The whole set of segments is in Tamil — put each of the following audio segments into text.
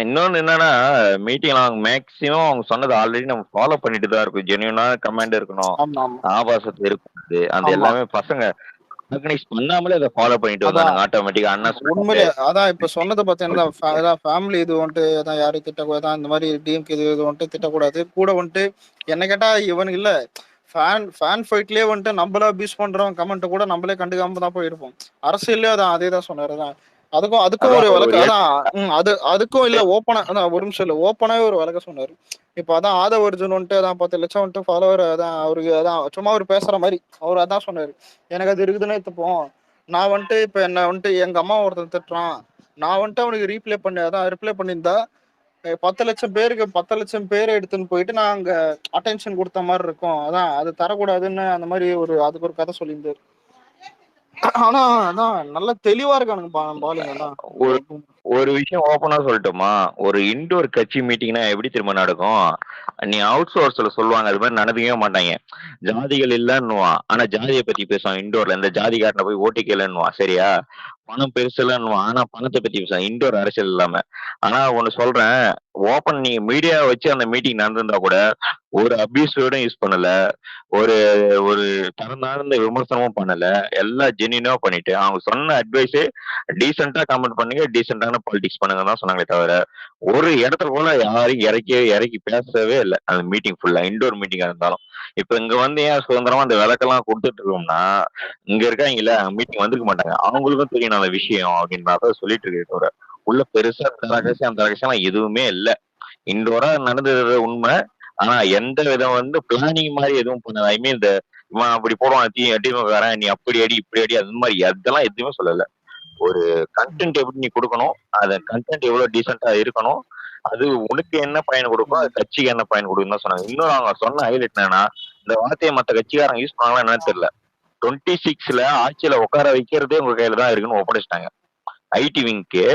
இன்னொன்னு என்னன்னா, மீட்டிங்ல அவங்க மேக்ஸிமம் அவங்க சொன்னது ஆல்ரெடி நம்ம ஃபாலோ பண்ணிட்டு தான் இருக்கோம். ஜென்யூனா கமாண்ட் இருக்கணும். ஆமா ஆமா ஆபாசத்த இருக்கக்கூடாது. அந்த ஆமா. எல்லாமே பசங்க ஆர்கனைஸ் பண்ணாமலே அத ஃபாலோ பண்ணிட்டு அதான் வந்தானுங்க ஆட்டோமேட்டிக்கா. அண்ணா சொல்ட்டாரு. உண்மையிலே அதான் இப்ப சொன்னது பார்த்தீங்கன்னா, அதான் ஃபேமிலி இது வந்துட்டு அதான் யாரையும் திட்டக்கூடாது. இந்த மாதிரி டிஎம்கே இது வந்துட்டு திட்டக்கூடாது. கூட வந்துட்டு என்ன கேட்டா இவனுக்கு இல்ல ஃபேன் ஃபைட்லயே வந்துட்டு நம்மள அபியூஸ் பண்றவன் கமெண்ட் கூட நம்மளே கண்டுக்காம தான் போயிருப்போம். அரசியல்லே அதான் அதே தான் சொன்னாரு. அதான் அதுக்கும் அதுக்கும் அதான் ஒரு அவர் ஒரு விளக்கம் அதான் அதுக்கும் இல்ல ஓப்பனா அதான் ஒரு நிமிஷம் இல்ல ஓப்பனாவே ஒரு விளக்கம் சொன்னாரு. இப்ப அதான் ஆதவ அர்ஜுன் வந்துட்டு அதான் 10 லட்சம் வந்துட்டு ஃபாலோவர் அதான் அவருக்கு அதான் சும்மா அவர் பேசுற மாதிரி அவர் அதான் சொன்னாரு. எனக்கு அது இருக்குதுன்னே துப்போம். நான் வந்துட்டு இப்ப என்ன வந்துட்டு எங்க அம்மா ஒருத்தன் திட்டுறான். நான் வந்துட்டு அவனுக்கு ரீப்ளே பண்ணி அதான் ரிப்ளை பண்ணியிருந்தா 10 லட்சம் பேருக்கு 10 லட்சம் பேரை எடுத்துன்னு போயிட்டு நான் அங்க அட்டென்ஷன் கொடுத்த மாதிரி இருக்கும். அதான் அது தரக்கூடாதுன்னு அந்த மாதிரி ஒரு அதுக்கு ஒரு கதை சொல்லியிருந்தாரு. ஆனா அதான் நல்ல தெளிவா இருக்கானுங்க பாலுங்க அதான் ஒரு ஒரு விஷயம் ஓப்பனா சொல்லட்டுமா? ஒரு இன்டோர் கட்சி மீட்டிங்னா எப்படி தெரியுமா நடக்கும்? நீ அவுட் சோர்ஸ்ல சொல்லுவாங்க. அது மாதிரி நடந்துக்கவே மாட்டாங்க. ஜாதிகள் இல்லன்னுவான். ஆனா ஜாதிய பத்தி பேசுவான் இன்டோர்ல. இந்த ஜாதிக்காரனை போய் ஓட்டு கேளுன்னுவான். சரியா? பணம் பெருசு இல்லன்னுவான். ஆனா பணத்த பத்தி பேசுவான். இன்டோர் அரசியல் இல்லாம. ஆனா ஒண்ணு சொல்றேன். ஓப்பன் நீங்க மீடியா வச்சு அந்த மீட்டிங் நடந்திருந்தா கூட, ஒரு அபியூஸ் வேர்டும் யூஸ் பண்ணல. ஒரு ஒரு தரம் தாழ்ந்த விமர்சனமும் பண்ணல. எல்லாம் ஜென்யூனா பண்ணிட்டு, அவங்க சொன்ன அட்வைஸே டீசென்ட்டா கமெண்ட் பண்ணுங்க, டீசென்ட்டான பாலிடிக்ஸ் பண்ணுங்கன்னு தான் சொன்னாங்களே தவிர, ஒரு இடத்துல கூட யாரையும் இறக்கி பேசவே இல்ல. அந்த மீட்டிங் ஃபுல்லா. இன்டோர் மீட்டிங்கா இருந்தாலும். இப்ப இங்க வந்து ஏன் சுதந்திரமா அந்த விளக்கெல்லாம் குடுத்துட்டு இருக்கோம்னா, இங்க இருக்காங்கல்ல மீட்டிங் வந்திருக்க மாட்டாங்க. அவங்களுக்கும் தெரியும் அந்த விஷயம் அப்படின்றத சொல்லிட்டு இருக்கே தவிர, உள்ள பெருசா இந்த ரகசியம், அந்த ரகசியம்லாம் எதுவுமே இல்ல. இன்டோரா நடந்தது உண்மை. ஆனா எந்த விதம் வந்து பிளானிங் மாரி எதுவும் பண்ணல. ஐ மீன் இந்த இவன் அப்படி போடுவான் திமுககாரன், நீ அப்படி அடி, இப்படி அடி அது மாரி அதெல்லாம் எதுவுமே சொல்லல. ஒரு கன்டென்ட் எப்படி நீ குடுக்கணும், அந்த கன்டென்ட் எவ்வளவு டீசென்ட்டா இருக்கணும், அது உனக்கு என்ன பயன் குடுக்கும், அது கட்சிக்கு என்ன பயன் குடுக்கும்னு தான் சொன்னாங்க. இன்னொரு அவங்க சொன்ன ஹைலைட் என்னன்னா, இந்த வார்த்தைய மத்த கட்சிக்காரங்க யூஸ் பண்ணாங்களா என்னன்னு தெரியல. 26ல ஆட்சியில உட்கார வைக்கிறதே உங்க கையில தான் இருக்குன்னு ஒப்படைச்சுட்டாங்க. ஐடி விங்க்கு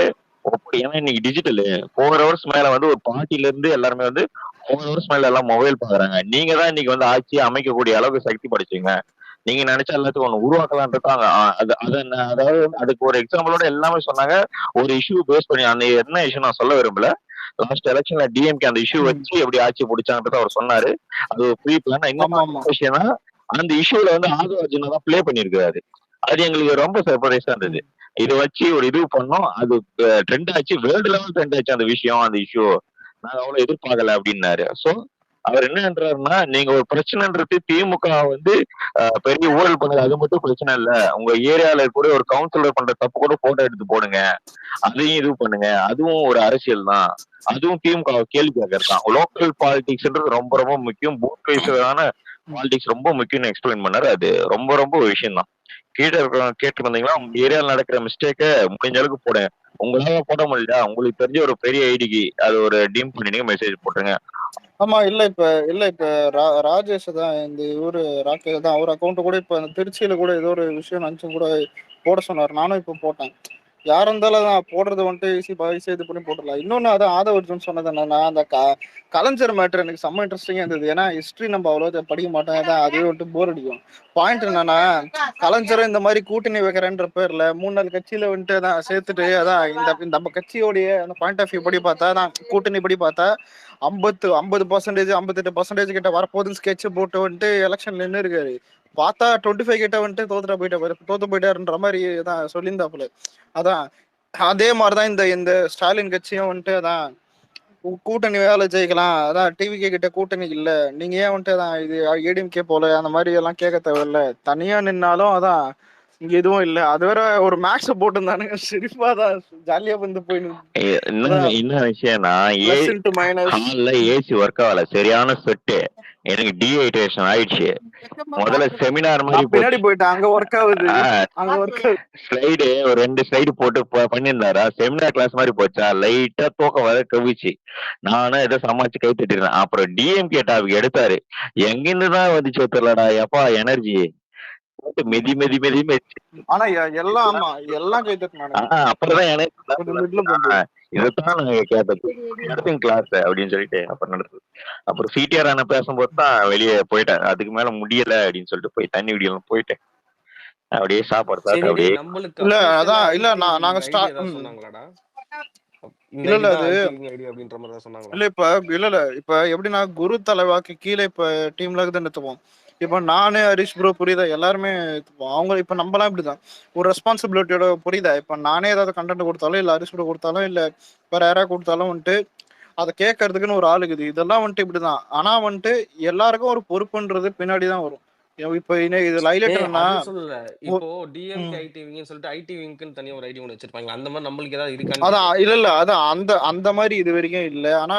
ஏன்னா இன்னைக்கு டிஜிட்டலு 4 ஹவர்ஸ் மேல வந்து ஒரு பார்ட்டில இருந்து எல்லாருமே வந்து 4 ஹவர்ஸ் மேல எல்லாம் மொபைல் பாக்குறாங்க. நீங்க தான் இன்னைக்கு வந்து ஆட்சியை அமைக்கக்கூடிய அளவுக்கு சக்தி படைச்சீங்க. நீங்க நினைச்சா எல்லாத்துக்கும் ஒண்ணு உருவாக்கலான்றதாங்க. அதாவது அதுக்கு ஒரு எக்ஸாம்பிளோட எல்லாமே சொன்னாங்க. ஒரு இஷ்யூ பேஸ் பண்ணி அந்த என்ன இஷ்யூ நான் சொல்ல விரும்பல. லாஸ்ட் எலெக்ஷன்ல டிஎம்கே அந்த இஷ்யூ வச்சு எப்படி ஆட்சி பிடிச்சாங்கன்றத அவர் சொன்னாரு. அது ஒரு ப்ரீ பிளான். ஆமா இன்னொரு ஆமா விஷயம்னா அந்த இஷ்யூல வந்து ஆதவ அர்ஜுனா தான் ப்ளே பண்ணிருக்காரு. அது எங்களுக்கு ரொம்ப சர்ப்ரைஸா இருந்தது. இத வச்சு ஒரு இது பண்ணோம். அது ட்ரெண்ட் ஆச்சு. வேர்ல்டு லெவல் ட்ரெண்ட் ஆச்சு அந்த விஷயம், அந்த இஷ்யூ. நாங்க அவ்வளவு எதிர்பார்க்கல அப்படின்னாரு. சோ அவர் என்னன்றாருன்னா, நீங்க ஒரு பிரச்சனைன்றது திமுக வந்து பெரிய ஊழல் பண்ணுது. அது மட்டும் பிரச்சனை இல்ல. உங்க ஏரியால கூட ஒரு கவுன்சிலர் பண்ற தப்பு கூட போட்டோ எடுத்து போடுங்க. அதையும் இது பண்ணுங்க. அதுவும் ஒரு அரசியல் தான். அதுவும் திமுக கேள்வி கேட்கறது தான். லோக்கல் பாலிடிக்ஸ்ன்றது ரொம்ப ரொம்ப முக்கியம். பூத் வைஸான பாலிடிக்ஸ் ரொம்ப முக்கியம்னு எக்ஸ்பிளைன் பண்ணாரு. அது ரொம்ப ரொம்ப ஒரு விஷயம் தான். கீழ இருக்கிறவங்க கேட்டு வந்தீங்கன்னா, உங்க ஏரியால நடக்கிற மிஸ்டேக்க முடிஞ்ச அளவுக்கு போடுங்க. உங்களால போட முடியல, உங்களுக்கு தெரிஞ்ச ஒரு பெரிய ஐடிக்கு அது ஒரு டீம் பண்ணிடுங்க, மெசேஜ் போட்டுருங்க. ஆமா இல்ல இப்ப ராஜேஷ் தான் இந்த இவரு ராகேஷ் தான் அவர் அக்கௌண்ட் கூட இப்ப திருச்சியில கூட ஏதோ ஒரு விஷயம் நினைச்சு கூட போட சொன்னார். நானும் இப்ப போட்டேன். யார் இருந்தாலும் அதான் போடுறது வந்துட்டு ஈஸி இது பண்ணி போட்டுடலாம். இன்னொன்னு அதான் ஆதவர்ஜுன் சொன்னது என்னன்னா அந்த கலைஞர் மேட்ரு எனக்கு செம்ம இன்ட்ரெஸ்டிங்கா இருந்தது. ஏன்னா ஹிஸ்டரி நம்ம அவ்வளோ படிக்க மாட்டோம். அதான் அதுவே வந்துட்டு போர் அடிக்கும். பாயிண்ட் என்னன்னா கலைஞரும் இந்த மாதிரி கூட்டணி வைக்கிறேன்ற பேர்ல 3-4 கட்சியில வந்துட்டு அதான் சேர்த்துட்டு அதான் இந்த நம்ம கட்சியோடைய அந்த பாயிண்ட் ஆஃப் வியூ படி பார்த்தா தான் கூட்டணி படி பார்த்தா 50% 58% கிட்ட வரப்போகுதுன்னு ஸ்கெட்ச் போட்டு வந்துட்டு எலெக்ஷன்ல நின்று இருக்காரு. பார்த்தா 25 கிட்ட வந்துட்டு தோத்து போயிட்டாருன்ற மாதிரி தான் சொல்லியிருந்தாப்புல. அதான் அதே மாதிரிதான் இந்த இந்த ஸ்டாலின் கட்சியும் வந்துட்டு அதான் கூட்டணி வேலை ஜெயிக்கலாம். அதான் டிவிகே கிட்ட கூட்டணி இல்ல, நீங்க ஏன் வந்துட்டு அதான் இது ஏடிஎம்கே போல அந்த மாதிரி எல்லாம் கேட்க தேவையில்ல. தனியா நின்னாலும் அதான் இங்க எதுவும் இல்ல. அது வேற ஒரு மேக்ஸ் போட்டுருந்தானுங்க. சிரிப்பா தான் ஜாலியா வந்து என்ன விஷயம்னா, பிளஸ் இன்டு மைனஸ் ஹால்ல ஏசி ஒர்க் ஆகல. சரியான ஸ்வெட்டு. எனக்கு டீஹைட்ரேஷன் ஆயிடுச்சு. முதல்ல செமினார் மாதிரி நான் பின்னாடி போயிட்டேன். அங்க ஒர்க் ஆகுது, அங்க ஒர்க் ஆகுது. ஸ்லைடு ஒரு 2 ஸ்லைடு போட்டு பண்ணியிருந்தாரா, செமினார் கிளாஸ் மாதிரி போச்சா, லைட்டா தூக்கம் வர கவிச்சு. நானும் ஏதோ சமாளிச்சு கை தட்டிடுறேன். அப்புறம் டிஎம்கே டாபிக் எடுத்தாரு. எங்கிருந்து தான் வந்துச்சு தெரியலடா எப்பா எனர்ஜி. போட்டு மெதி மெதி மெதி மெதி. ஆனா எல்லாம் ஆமா எல்லாம் கை தட்டினானுங்க. அப்புறம்தான் எனக்கு கொஞ்சம் மிட்ல போட்டு இதைத்தான் நாங்க கேட்டது. நடத்துங்க கிளாஸ் அப்படின்னு சொல்லிட்டு அப்புறம் நடத்துது. அப்புறம் சிடிஆர் அண்ணன் பேசும்போது தான் வெளியே போயிட்டேன். அதுக்கு மேல முடியல அப்படின்னு சொல்லிட்டு போய் தண்ணி குடிக்கலாம் போயிட்டு அப்படியே சாப்பாடு சாப்பிட்டு சரி டேய், அப்படியே நம்மளுக்கு இல்ல அஃபிஷியலா அதான் இல்ல ஐடி நாங்க ஐடி ஏதாவது சொன்னாங்களாடா? இந்த இல்ல இல்ல ஐடி தான் அது ஐடி விங் ஐடி அப்படின்ற மாதிரி தான் சொன்னாங்களா? இல்ல இல்ல இப்ப எப்படின்னா குரு தலைவாக்கு கீழே இப்ப டீம்ல தான் எடுத்துப்போம். இப்ப நானு ஹரிஷ் ப்ரோ புரியுதா எல்லாருமே எடுத்துப்போம். அவங்க இப்ப நம்மலாம் இப்படிதான் ஒரு ரெஸ்பான்சிபிலிட்டியோட புரியுதா. இப்ப நானே ஏதாவது கண்டென்ட் கொடுத்தாலும் இல்ல ஹரிஷ் ப்ரோ கொடுத்தாலும் இல்ல வேற யாராவது கொடுத்தாலும் வந்துட்டு அதை கேட்கறதுக்குன்னு ஒரு ஆள் இருக்குது. இதெல்லாம் வந்துட்டு இப்படிதான். ஆனா வந்துட்டு எல்லாருக்கும் ஒரு பொறுப்புன்றது பின்னாடிதான் வரும். இப்ப இது ஹைலைட் என்னன்னா அது சொல்லல. இப்போ டிஎம்கே ம். ஐடி விங்னு சொல்லிட்டு ஐடி விங்க்குன்னு தனியா ஒரு ஐடி ஒன்று வச்சிருப்பாங்க. அந்த மாதிரி நம்மளுக்கு ஏதாவது இருக்கான்னு அதான் கேக்குறேன். இல்ல இல்ல அதான் அந்த அந்த மாதிரி இது வரைக்கும் இல்ல. ஆனா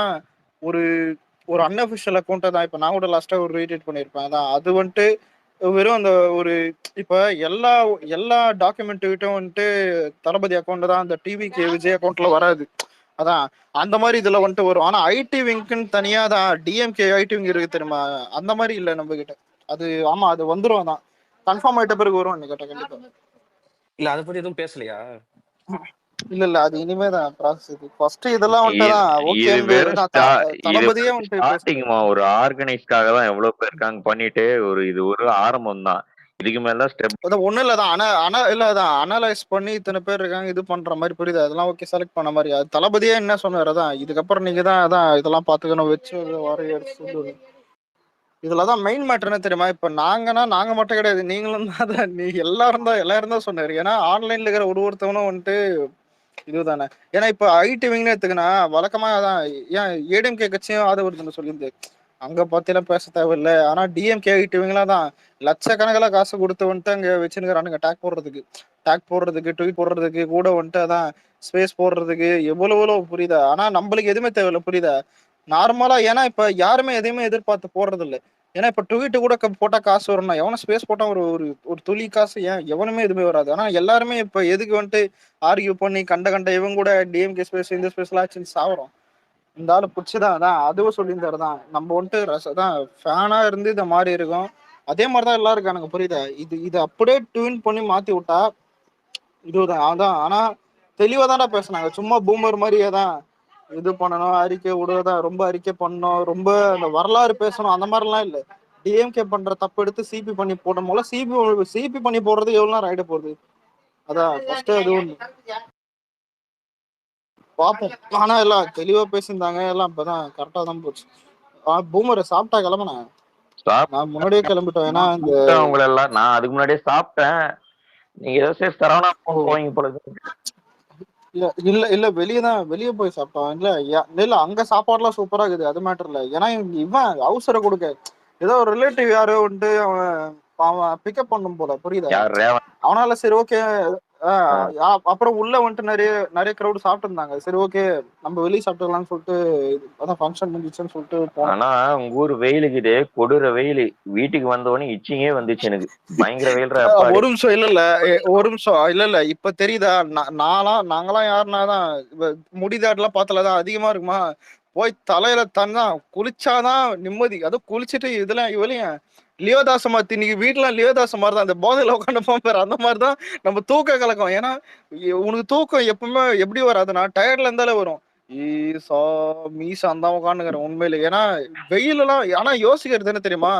ஒரு ஒரு அன்அபிஷியல் அக்கௌண்ட்டை தான் இப்ப நான் கூட லாஸ்டா ஒரு ரீட்வீட் பண்ணியிருப்பேன். அதான் அது வந்துட்டு வெறும் அந்த ஒரு இப்ப எல்லா எல்லா டாக்குமெண்ட்டும் வந்துட்டு தளபதி அக்கௌண்ட் தான் அந்த டிவிக்கு விஜய் அக்கௌண்ட்ல வராது. அதான் அந்த மாதிரி இதுல வந்துட்டு வரும். ஆனா ஐடி விங்க்குன்னு தனியா தான் டிஎம்கே ஐடி விங் இருக்கு தெரியுமா. அந்த மாதிரி இல்ல நம்ம கிட்ட. அது ஆமா அது வந்துரும். தான் கன்ஃபார்ம் ஆயிட்ட பிறகு வரும் கேட்ட கண்டிப்பா. இல்ல அதை பத்தி எதுவும் பேசலையா? இல்ல இல்ல அது இனிமேதான் ப்ராசஸ். ஃபர்ஸ்ட் இதெல்லாம் வந்துட்டு இது தான் இது ஓகே வெறும் இது தளபதியே வந்துட்டு பேசுறாரு. ஸ்டார்டிங்மா. ஒரு ஆர்கனைஸ்க்காக தான் எவ்வளவு பேர் இருக்காங்க பண்ணிட்டு இது ஒரு ஆரம்பம் தான். இதுக்கு மேல ஸ்டெப் அதான் ஒண்ணும் இல்ல தான் இல்ல அதான் அனலைஸ் பண்ணி இத்தனை பேர் இருக்காங்க இது பண்ற மாதிரி புரியுது. அதெல்லாம் ஓகே செலக்ட் பண்ண மாதிரி அது தளபதியே என்ன சொன்னாரு. அதான் இதுக்கப்புறம் நீங்க தான் அதான் இதெல்லாம் பாத்துக்கணும் வச்சு வாரியர்ஸ் இதுலதான் மெயின் மேட்டர் என்ன தெரியுமா. இப்ப நாங்க மட்டும் கிடையாது நீங்களும் தான் நீ எல்லாரும் தான் சொன்னாரு. ஏன்னா ஆன்லைன்ல இருக்கிற ஒருத்தவனும் வந்துட்டு இதுதானே. ஏன்னா இப்ப ஐடி விங்னு எடுத்துக்கினா வழக்கமா அதான் ஏன் ஏடிஎம்கே கட்சியும் ஆதரவு சொல்லியிருந்து அங்க பத்திலாம் பேச தேவையில்லை. ஆனா டிஎம்கே ஐடி விங்லாம் தான் லட்சக்கணக்கில் காசு கொடுத்து வந்துட்டு அங்க வச்சுருக்கிறானுங்க டேக் போடுறதுக்கு ட்வீட் போடுறதுக்கு கூட வந்துட்டு அதான் ஸ்பேஸ் போடுறதுக்கு எவ்வளவு புரியுதா. ஆனா நம்மளுக்கு எதுவுமே தேவையில்லை புரியுதா நார்மலா. ஏன்னா இப்ப யாருமே எதையுமே எதிர்பார்த்து போடுறது இல்லை. ஏன்னா இப்ப ட்வீட் கூட போட்டா காசு வரும்னா எவனும் ஸ்பேஸ் போட்டா ஒரு ஒரு துளி காசு ஏன் எவனுமே எதுவுமே வராது. ஆனா எல்லாருமே இப்ப எதுக்கு வந்துட்டு ஆர்கியூ பண்ணி கண்ட இவங்க கூட டிஎம்கே ஸ்பேஸ் இந்த ஸ்பேஸ்லாம் ஆச்சுன்னு சாவரம். இந்த ஆளு பிடிச்சதான் அதான் அதுவும் சொல்லியிருந்தாருதான் நம்ம வந்துட்டு தான் ஃபேனா இருந்து இதை மாறி இருக்கோம். அதே மாதிரிதான் எல்லாரும் இருக்கானுங்க புரியுதா. இது அப்படியே ட்யூன் பண்ணி மாத்தி விட்டா இதுதான் அதான். ஆனா தெளிவா தானே பேசுனாங்க. சும்மா பூமர் மாதிரியே தான் இது பண்ணணும் அறிக்கை விடுவதான் ரொம்ப அறிக்கை பண்ணணும் ரொம்ப அந்த வரலாறு பேசணும் அந்த மாதிரிலாம் இல்லை. டிஎம்கே பண்ற தப்பு எடுத்து சிபி பண்ணி போடும் போல சிபி பண்ணி போடுறது எவ்வளவு நேரம் ஆயிட போகுது. அதான் ஃபர்ஸ்ட் அது ஒண்ணு பாப்போம். ஆனா எல்லாம் தெளிவா பேசியிருந்தாங்க. எல்லாம் இப்பதான் கரெக்டா தான் போச்சு. பூமரை சாப்பிட்டா கிளம்புன நான் முன்னாடியே கிளம்பிட்டோம். ஏன்னா இந்த உங்களை எல்லாம் நான் அதுக்கு முன்னாடியே சாப்பிட்டேன். நீங்க ஏதோ சரி சரவணா போவீங்க போல இல்ல இல்ல இல்ல வெளியே போய் சாப்பிட்டோம். இல்ல அங்க சாப்பாடுலாம் சூப்பரா இருக்குது. அது மேட்டர் இல்ல. ஏன்னா இவன் அவசரம் கொடுக்க ஏதோ ஒரு ரிலேட்டிவ் யாரோ வந்துட்டு அவன் பிக்கப் பண்ணும் போல புரியுதா. அவனால சரி ஓகே. அப்புறம் உள்ள வந்துட்டு நிறைய கிரௌட் சாப்பிட்டு இருந்தாங்க. சரி ஓகே நம்ம வெளியே சாப்பிட்டுக்கலாம்னு சொல்லிட்டு அதான் ஃபங்க்ஷன் முடிஞ்சிச்சுன்னு சொல்லிட்டு போனோம். ஆனா உங்க ஊர் வெயிலுக்குது கொடூர வெயில். வீட்டுக்கு வந்தவொடனே இச்சிங்கே வந்துச்சு எனக்கு. பயங்கர வெயில். ஒரு நிமிஷம் ஒரு நிமிஷம் இல்ல இப்ப தெரியுதா. நாங்களாம் யாருனாதான் முடிதாடுலாம் பார்த்தலதான் அதிகமா இருக்குமா. போய் தலையில தன்னா குளிச்சாதான் நிம்மதி. அதுவும் குளிச்சுட்டு இதெல்லாம் இவளையும் லியோதாசமா இன்னைக்கு வீட்டுல லியோதாச மாதிரிதான் அந்த போதையில உட்காந்து போற அந்த மாதிரிதான் நம்ம தூக்க கலக்கம். ஏன்னா உனக்கு தூக்கம் எப்பவுமே எப்படி வராதுன்னா டயர்ட்ல இருந்தாலே வரும். மீசா அந்த உட்காந்துக்கிறேன் உண்மையில. ஏன்னா வெயில் எல்லாம் ஆனா யோசிக்கிறது என்ன தெரியுமா.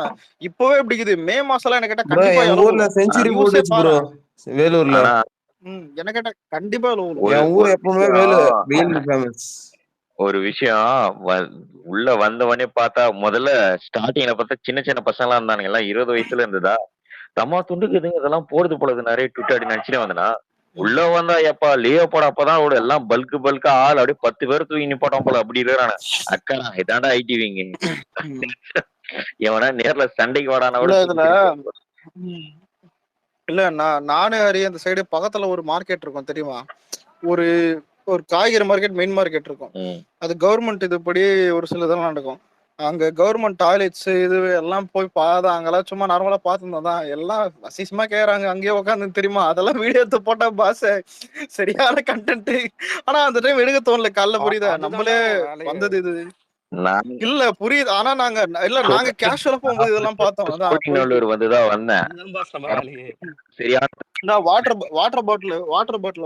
இப்பவே இப்படிக்குது மே மாசம் எல்லாம் என்ன கேட்டா கண்டிப்பா ஊர்ல செஞ்சுரி போட்டுச்சு ப்ரோ வேலூர்ல. என்ன கேட்டா கண்டிப்பா என் ஊர் எப்பவுமே வெயில் ஃபேமஸ். ஒரு விஷயம் உள்ள வந்தவனே பார்த்தா முதல்ல ஸ்டார்டிங்ல பார்த்தா சின்ன சின்ன பசங்க எல்லாம் இருந்தானுங்க. எல்லாம் 20 வயசுல இருந்ததா தம்மா துண்டுக்குதுங்க இதெல்லாம் போறது போலது நிறைய ட்விட்டர் அப்படி நினைச்சுட்டே வந்தனா உள்ள வந்தா எப்பா லியோ போட அப்பதான் அவட எல்லாம் பல்கா ஆள் அப்படியே 10 பேர் தூக்கி நிப்பாட்டம் போல அப்படி இருக்கிறானு. அக்கா இதாண்டா ஐடிவிங்க எவனா நேர்ல சண்டைக்கு வாடான இல்ல நானே அறிய அந்த சைடு பக்கத்துல ஒரு மார்க்கெட் இருக்கும் தெரியுமா. ஒரு ஒரு காய்கறி மார்க்கெட் மெயின் மார்க்கெட் இருக்கும். அது கவர்மெண்ட் இதுபடி ஒரு சில இதெல்லாம் நடக்கும். அங்க கவர்மெண்ட் டாய்லெட்ஸ் இது எல்லாம் போய் பார்த்தா அங்கெல்லாம் சும்மா நார்மலா பார்த்துருந்தோம். எல்லாம் அசிசமா கேக்குறாங்க அங்கேயே உட்காந்து தெரியுமா. அதெல்லாம் வீடியோ எடுத்து போட்டா பாச சரியான கண்டென்ட். ஆனா அந்த டைம் எடுக்க தோணல. காலைல புரியுதா நம்மளே வந்தது இது இல்ல புரியுது. ஆனா நாங்க கேஷுவலா போகும்போது இதெல்லாம் பார்த்தோம். அதான் வந்துதான் வந்தேன். சரியான வாட்டர் பாட்டில்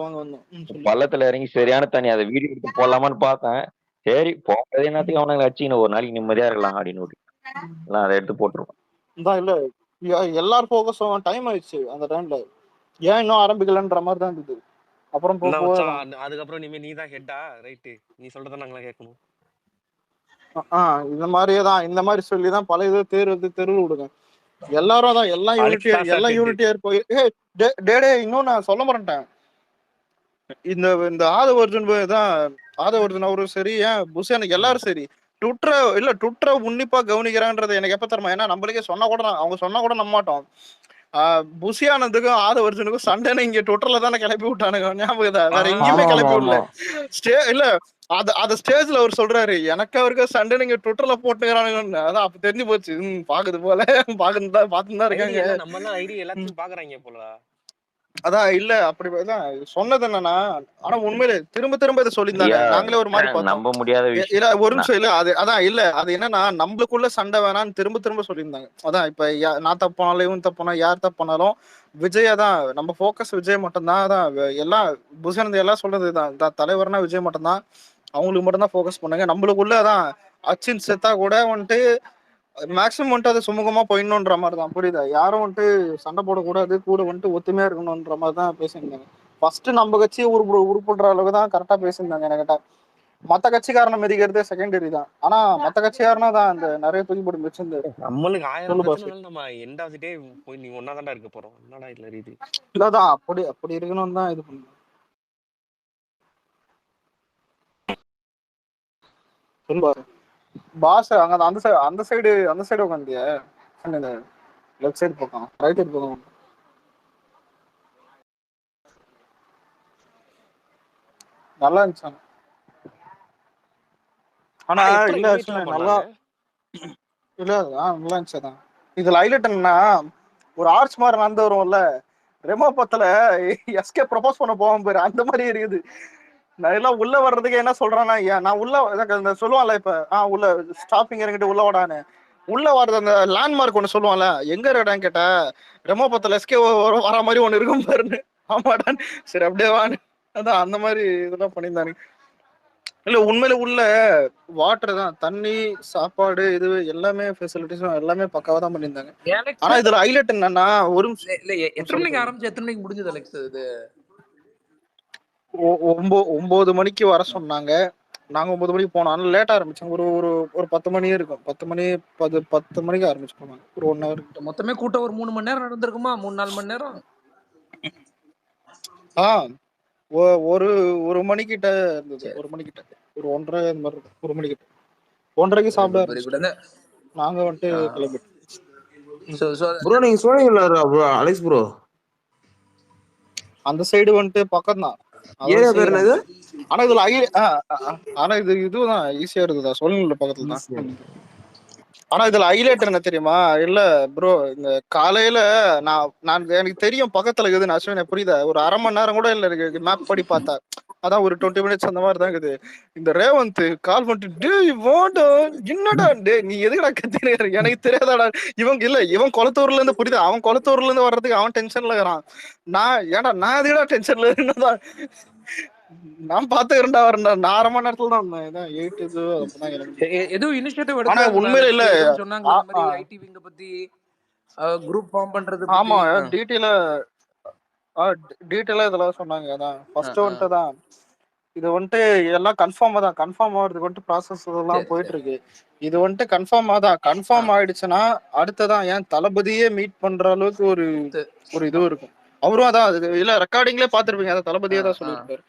வாங்க வந்தோம். பள்ளத்துல இறங்கி சரியான தண்ணி அதை வீடியோ எடுத்து போடலாமான்னு பார்த்தேன். சரி போறது என்னத்துக்கு அவனுங்களை வச்சுக்கணும் ஒரு நாளைக்கு நிம்மதியா இருக்கலாம் அப்படின்னு எல்லாம் அதை எடுத்து போட்டுருவோம். இல்ல எல்லாரும் போக்கஸும் டைம் ஆயிடுச்சு அந்த டைம்ல. ஏன் இன்னும் ஆரம்பிக்கலன்ற மாதிரி தான் இருந்தது. அப்புறம் என்ன போக தான். மச்சான் அதுக்கப்புறம் இனிமே நீ தான் ஹெட்டா? ரைட்டு. நீ சொல்றத நாங்களாம் கேட்கணும். இந்த மாதிரியே தான், இந்த மாதிரி சொல்லி தான் பல இது தெருவு விடுங்க. எல்லாரும் தான், எல்லாம் அலெக்ஸ் தான் சார் ஹெட். யூனிட்டியா போய் இன்னும் நான் சொல்ல மாட்டேன். இந்த இந்த ஆதவர்ஜுன் தான், ஆதவர்ஜுன் அவரும் சரி, ஏன் புஷனுக்கு எல்லாரும் சரி, ட்விட்டரை உன்னிப்பா கவனிக்கிறான்றது எனக்கு எப்ப தருமா? ஏன்னா நம்மளுக்கே சொன்னா கூட அவங்க சொன்னா கூட நம்ப மாட்டோம். புஷியானதுக்கும் ஆதவர்ஜுனுக்கும் சண்டைன்னு இங்க ட்விட்டர்ல தானே கிளப்பி விட்டானுங்க, ஞாபகம் தான், வேற எங்கேயுமே கிளப்பி விடல. இல்ல அத ஸ்டேஜ்ல அவர் சொல்றாரு, எனக்கு அவருக்கு சண்டை நீங்க ட்விட்டர்ல போட்டுக்கிறானுங்க. அதான் அப்ப தெரிஞ்சு போச்சு, பாக்குது போல பாத்துதான் இருக்காங்க. நம்ம எல்லாம் ஐடி எல்லாத்தையும் பாக்குறாங்க போல. அதான் இல்ல அப்படிதான் சொன்னது என்னன்னா, ஆனா உண்மையிலே திரும்ப திரும்ப இதை சொல்லியிருந்தாங்க. நாங்களே ஒரு மாதிரி பார்த்தோம். நம்ப முடியாத இல்ல விஷயம். ஒரு நிமிஷம், இல்ல அது என்னன்னா, நம்மளுக்குள்ள சண்டை வேணாம்னு திரும்ப திரும்ப சொல்லியிருந்தாங்க. அதான் இப்ப நான் தப்பானாலும் இவன் தப்பானா யார் தப்பானாலும் விஜய தான் நம்ம போக்கஸ், விஜய் மட்டும்தான். அதான் எல்லாம் புஷன் எல்லாம் சொல்றது தான், தலைவர்னா விஜய் மட்டும்தான், அவங்களுக்கு மட்டும்தான் போக்கஸ் பண்ணுங்க. நம்மளுக்குள்ள அதான் அச்சின் செத்தா கூட வந்துட்டு மேக்சிமம் வந்துட்டு அது சுமூகமா போயிடணுன்ற மாதிரி தான், புரியுதா? யாரும் வந்துட்டு சண்டை போடக்கூடாது, கூட வந்துட்டு ஒத்துமையா இருக்கணும்ன்ற மாதிரி தான் பேசியிருந்தாங்க. ஃபர்ஸ்ட் நம்ம கட்சியை உருப்படுற அளவுக்கு தான் கரெக்டா பேசியிருந்தாங்க என்கிட்ட. மத்த கட்சிக்காரனை மிதிக்கிறதே செகண்டரி தான். ஆனா மத்த கட்சிக்காரனா தான் அந்த நிறைய தூக்கி போட்டு வச்சிருந்து நம்மளுக்கு 1000 பிரச்சனைனாலும் நம்ம எண்ட் ஆஃப் தி டே போய் நீ ஒன்னா தான்டா இருக்க போறோம். என்னடா இதுல ரீதி இல்லதான் அப்படி இருக்கணும் தான் இது பண்ணுங்க. சொல்லுவாரு பாஸ் அங்க அந்த சைடு உட்காந்திய லெஃப்ட் சைடு பக்கம், ரைட் சைடு பக்கம் நல்லா இருந்துச்சு. ஆனா இல்ல நல்லா இல்ல நல்லா இருந்துச்சு. அதான் இதுல ஹைலைட் என்னன்னா, ஒரு ஆர்ச் மாதிரி நடந்து வரும்ல, ரெமோ பத்துல எஸ்கே ப்ரொபோஸ் பண்ண போவோம் பேரு, அந்த மாதிரி இருக்குது. நான் எல்லாம் உள்ள வர்றதுக்கு என்ன சொல்றேன்னா, நான் உள்ள சொல்லுவான்ல இப்ப உள்ள ஸ்டாப்பிங் இறங்கிட்டு உள்ள வடான்னு, உள்ள வர்றது அந்த லேண்ட்மார்க் ஒண்ணு சொல்லுவான்ல, எங்க இருக்கடான்னு கேட்டா ரெமோ பத்துல எஸ்கே வர மாதிரி ஒண்ணு இருக்கும் பாருன்னு. ஆமாடான், சரி அப்படியே வான்னு. அதான் அந்த மாதிரி இதெல்லாம் பண்ணியிருந்தாங்க. இல்ல உண்மையில உள்ள வாட்டர் தான், தண்ணி சாப்பாடு இது எல்லாமே ஃபெசிலிட்டிஸும் எல்லாமே பக்காவா தான் பண்ணியிருந்தாங்க. ஆனா இதுல ஹைலைட் என்னன்னா, ஒரு எத்தனை மணிக்கு ஆரம்பிச்சு எத்தனை மணிக்கு முடிஞ்சது அலெக்ஸ்? இது 9 மணிக்கு வர சொன்னாங்க. நாங்க 9 மணிக்கு போனோம். ஆனா லேட்டா ஆரம்பிச்சாங்க. ஒரு 10 மணி இருக்கும். 10 மணிக்கு ஆரம்பிச்சு போனாங்க. ஒரு 1 ஹவர். மொத்தமே கூட்டம் ஒரு 3 மணி நேரம் நடந்திருக்குமா? 3-4 மணி நேரம். ஒரு மணிக்கிட்ட இருந்தது. 1 மணிக்கிட்ட ஒரு 1:30 அந்த மாதிரி இருக்கும். 1 மணிக்கிட்ட 1:30க்கு சாப்பிட ஆரம்பிச்சோம். நாங்க வந்துட்டு கிளம்பிட்டோம். ப்ரோ நீங்க சொன்னீங்களா ப்ரோ அலெக்ஸ் ப்ரோ, அந்த சைடு வந்துட்டு பக்கம் தான். ஏரியா பேர் என்னது? ஆனா இதுல ஆனா இதுதான் ஈஸியா இருக்குதா? சொல்லுங்க பக்கத்துல தான். ஆனா இதுல ஹைலைட் என்ன தெரியுமா? இல்ல ப்ரோ, இந்த காலையில நான் எனக்கு தெரியும் பக்கத்துல இருக்குதுன்னு அஸ்வின், புரியுதா? ஒரு 1/2 மணி நேரம் கூட இல்ல இருக்கு மேப் படி பார்த்தா. அதான் ஒரு 20 மினிட்ஸ் அந்த மாதிரி தான் இருக்குது. இந்த ரேவந்த் கால் பண்ணிட்டு என்னடா நீ எதுக்கடா கத்தின, எனக்கு தெரியாதாடா. இவன் குளத்தூர்ல இருந்து, புரியுதா? அவன் குளத்தூர்ல இருந்து வர்றதுக்கு அவன் டென்ஷன்ல இருக்கிறான். நான் எதுடா டென்ஷன்ல இருந்ததான், நான் பாத்துக்கிறேன்டா வரேன்டா. நான் 1/2 மணி நேரத்துல தான் 8 ஏதோ இனிஷியேட்டிவ் ஆனா எடுத்தாங்க. உண்மையில இல்ல சொன்னாங்க இந்த மாதிரி ஐடி விங்க பத்தி குரூப் ஃபார்ம் பண்றது. ஆமா டீடைலா இதெல்லாம் சொன்னாங்க. அதான் ஃபர்ஸ்ட் வந்துட்டு தான் இது வந்துட்டு எல்லாம் கன்ஃபார்ம் ஆகிறதுக்கு வந்துட்டு ப்ராசஸ் எல்லாம் போயிட்டு இருக்கு. இது வந்துட்டு கன்ஃபார்ம் ஆயிடுச்சுன்னா அடுத்ததான் ஏன் தளபதியே மீட் பண்ற அளவுக்கு ஒரு இதுவும் இருக்கும். அவரும் அதான் இல்ல ரெக்கார்டிங்லேயே பாத்துருப்பீங்க, அதான் தளபதியே தான் சொல்லியிருப்பாரு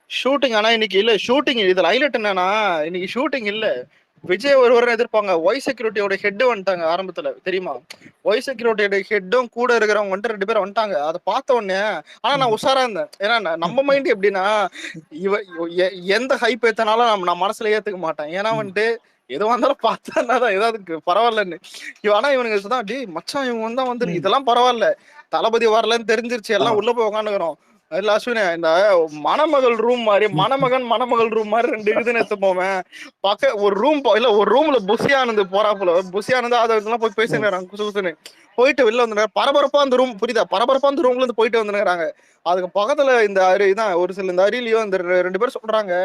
ஷூட்டிங். ஆனா இன்னைக்கு இல்ல ஷூட்டிங். இதுல ஹைலைட் என்னன்னா, இன்னைக்கு ஷூட்டிங் இல்ல. விஜய் ஒருவரை எதிர்ப்பாங்க. ஒய் செக்யூரிட்டியோட ஹெட் வந்துட்டாங்க ஆரம்பத்துல, தெரியுமா? ஒய் செக்யூரிட்டியோட ஹெட்டும் கூட இருக்கிறவங்க வந்துட்டு 2 பேரும் வந்துட்டாங்க. அதை பார்த்த உடனே ஆனா நான் உஷாரா இருந்தேன். ஏன்னா நம்ம மைண்ட் எப்படின்னா, எந்த ஹைப் ஏத்தனாலும் நான் மனசுல ஏத்துக்க மாட்டேன். ஏன்னா வந்துட்டு எதுவா இருந்தாலும் பார்த்தாதான் ஏதாவது பரவாயில்லன்னு. ஆனா இவனுக்கு தான் டே மச்சான், இவங்க வந்து இதெல்லாம் பரவாயில்ல, தளபதி வரலன்னு தெரிஞ்சிருச்சு, எல்லாம் உள்ள போய் உட்காந்துக்கிறோம். இல்ல அஸ்வினே, இந்த மணமகள் ரூம் மாதிரி மணமகள் ரூம் மாதிரி 2 இதுன்னு எடுத்து போவேன். ஒரு ரூம்ல புஷியானது போறாப்புல, புஷியானது அதெல்லாம் போய் பேசினாங்க குசுன்னு போயிட்டு வெளில வந்து பரபரப்பா அந்த ரூம், புரியுதா? பரபரப்பா அந்த ரூம்ல இருந்து போயிட்டு வந்துருக்காங்க. அதுக்கு பக்கத்துல இந்த இதான் ஒரு சில இந்த அரியிலையோ இந்த 2 பேர் சொல்றாங்க,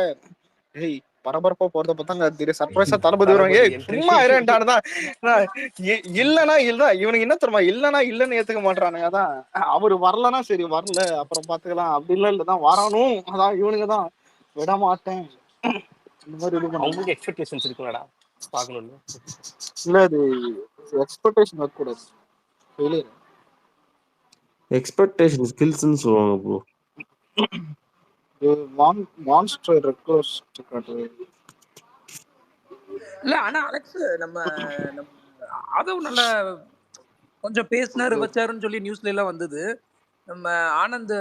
ஏய் பரபரப்பா போறத பார்த்தாங்க திடீர் சர்ப்ரைஸா தளபதி வருவாங்க. தளபதி ஏய் என்ட்ரி. சும்மா இரேன்டானதான் இல்லனா இல்ல இவனுக்கு என்ன தெரியுமா, இல்லனா இல்லன்னு ஏத்துக்க மாட்டானுங்க. அதான் அவரு வரலன்னா சரி வரல அப்புறம் பாத்துக்கலாம், அப்படி இல்லதான் வரணும், அதான் இவனுங்க தான் விட மாட்டேன் இந்த மாதிரி இது பண்ணுங்க. அவங்களுக்கு எக்ஸ்பெக்டேஷன்ஸ் இருக்குல்லடா பாக்கணும்னு. இல்ல அது எக்ஸ்பெக்டேஷன் வரக்கூடாது, வெளியே எக்ஸ்பெக்டேஷன் ஸ்கில்ஸ்னு சொல்லுவாங்க ப்ரோ. மான்ஸ்டர் ரெக்வெஸ்ட் காட்டுது. இல்ல ஆனா அலெக்ஸ் நம்ம நம்ம ஆதவ் நல்ல கொஞ்சம் பேசினாரு வச்சாருன்னு சொல்லி நியூஸ்ல எல்லாம் வந்தது. நம்ம ஆனந்த்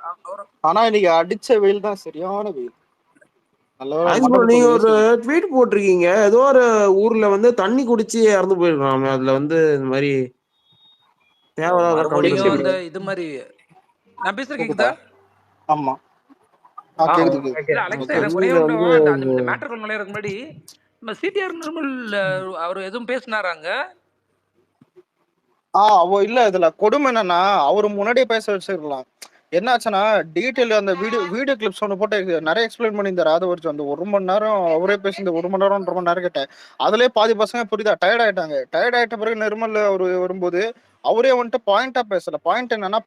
அவரை ஆனா இன்னைக்கு அடிச்ச வெயில் தான் சரியான வெயில். நல்ல ஆக்ஸ் ப்ரோ நீங்க ஒரு ட்வீட் போட்டிருக்கீங்க, ஏதோ ஒரு ஊர்ல வந்து தண்ணி குடிச்சு இறந்து போயிருக்காங்க. அதுல வந்து இந்த மாதிரி தேவையில்லாத மறுபடியும் content அந்த இது மாதிரி நான் பேசுறேன் கேக்குதா? ஆமா கேக்குது கேக்குது. இல்ல அலெக்ஸ் எனக்கு ஒரே தண்ணியில ஒன்று வந்து அந்த மேட்டர் நுழையறதுக்கு முன்னாடி நம்ம சிடிஆர் நிர்மல் அவர் எதுவும் பேசினாராங்க? அவ இல்ல இதுல கொடுமை என்னன்னா அவரு முன்னாடியே பேச வச்சிருக்கலாம். என்னாச்சுன்னா டீட்டெயில் அந்த வீடியோ கிளிப்ஸ் ஒன்று போட்டு நிறைய எக்ஸ்பிளைன் பண்ணியிருந்தாரு. அது ஒரு அந்த 1 மணி நேரம் அவரே பேசி இந்த 1 மணி நேரம் 1.5 மணி நேரம் கேட்டேன். அதுலயே பாதி பசங்க புரியுதா டயர்ட் ஆயிட்டாங்க. டயர்ட் ஆயிட்ட பிறகு நிர்மல் அவரு வரும்போது அவரே வந்துட்டு பாயிண்டா பேசல. பாயிண்ட் என்னன்னா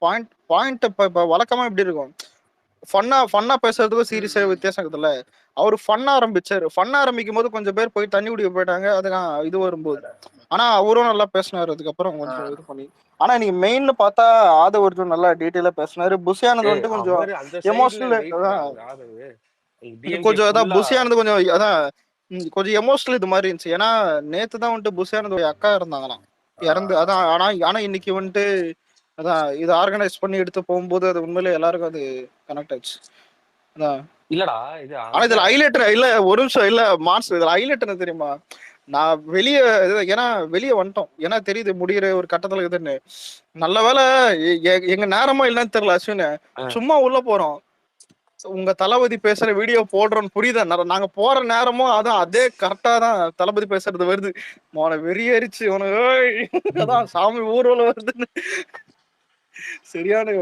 பாயிண்ட் இப்ப வழக்கமா எப்படி இருக்கும், ஃபன்னா பேசுறதுக்கும் சீரியஸா வித்தியாசம் இருக்குதுல்ல. அவரு ஃபன்னா ஆரம்பிச்சாரு. ஃபன்னா ஆரம்பிக்கும் போது கொஞ்சம் பேர் போய் தண்ணி குடிக்க போயிட்டாங்க. அதுதான் இது வரும்போது. ஆனா அவரும் நல்லா பேசினாரு அதுக்கப்புறம் கொஞ்சம் இது பண்ணி. ஆனா நீங்க மெயின்னு பார்த்தா ஆதவ் அர்ஜுன் நல்லா டீட்டெயிலா பேசினாரு. புஷியானது வந்துட்டு கொஞ்சம் அவர் அந்த சைடுல எமோஷனல் வெயிட் பண்ணாரு ஆதவு. கொஞ்சம் அதான் புஷியானது கொஞ்சம் அதான் கொஞ்சம் எமோஷனல் இது மாதிரி இருந்துச்சு. ஏன்னா நேத்து தான் வந்துட்டு புஷியானது அக்கா இருந்தாங்களாம் இறந்து. அதான் ஆனா இன்னைக்கு வந்துட்டு அதான் இது ஆர்கனைஸ் பண்ணி எடுத்து போகும்போது அது உண்மையிலே எல்லாருக்கும் அது கனெக்ட் ஆச்சு. அதான் இல்லடா இது ஆனா இதுல ஹைலைட்டர் இல்ல, ஒரு நிமிஷம் இல்ல மான்ஸ்டர், இதுல ஹைலைட்டர் என்ன தெரியுமா, நான் வெளியே ஏன்னா வெளியே வந்துட்டோம், ஏன்னா தெரியுது முடிகிற ஒரு கட்டத்துல இதுன்னு. நல்ல வேலை எங்க நேரமா இல்லைன்னு தெரியல அஸ்வின், சும்மா உள்ள போறோம் உங்க தளபதி பேசுற வீடியோ போடுறோம்னு புரியுதா, நாங்க போற நேரமும் அதான் அதே கரெக்டா தான் தளபதி பேசுறது வருது. மோன வெறியரிச்சு உனக்கு அதான் சாமி ஊர்வலம் வருதுன்னு சரியான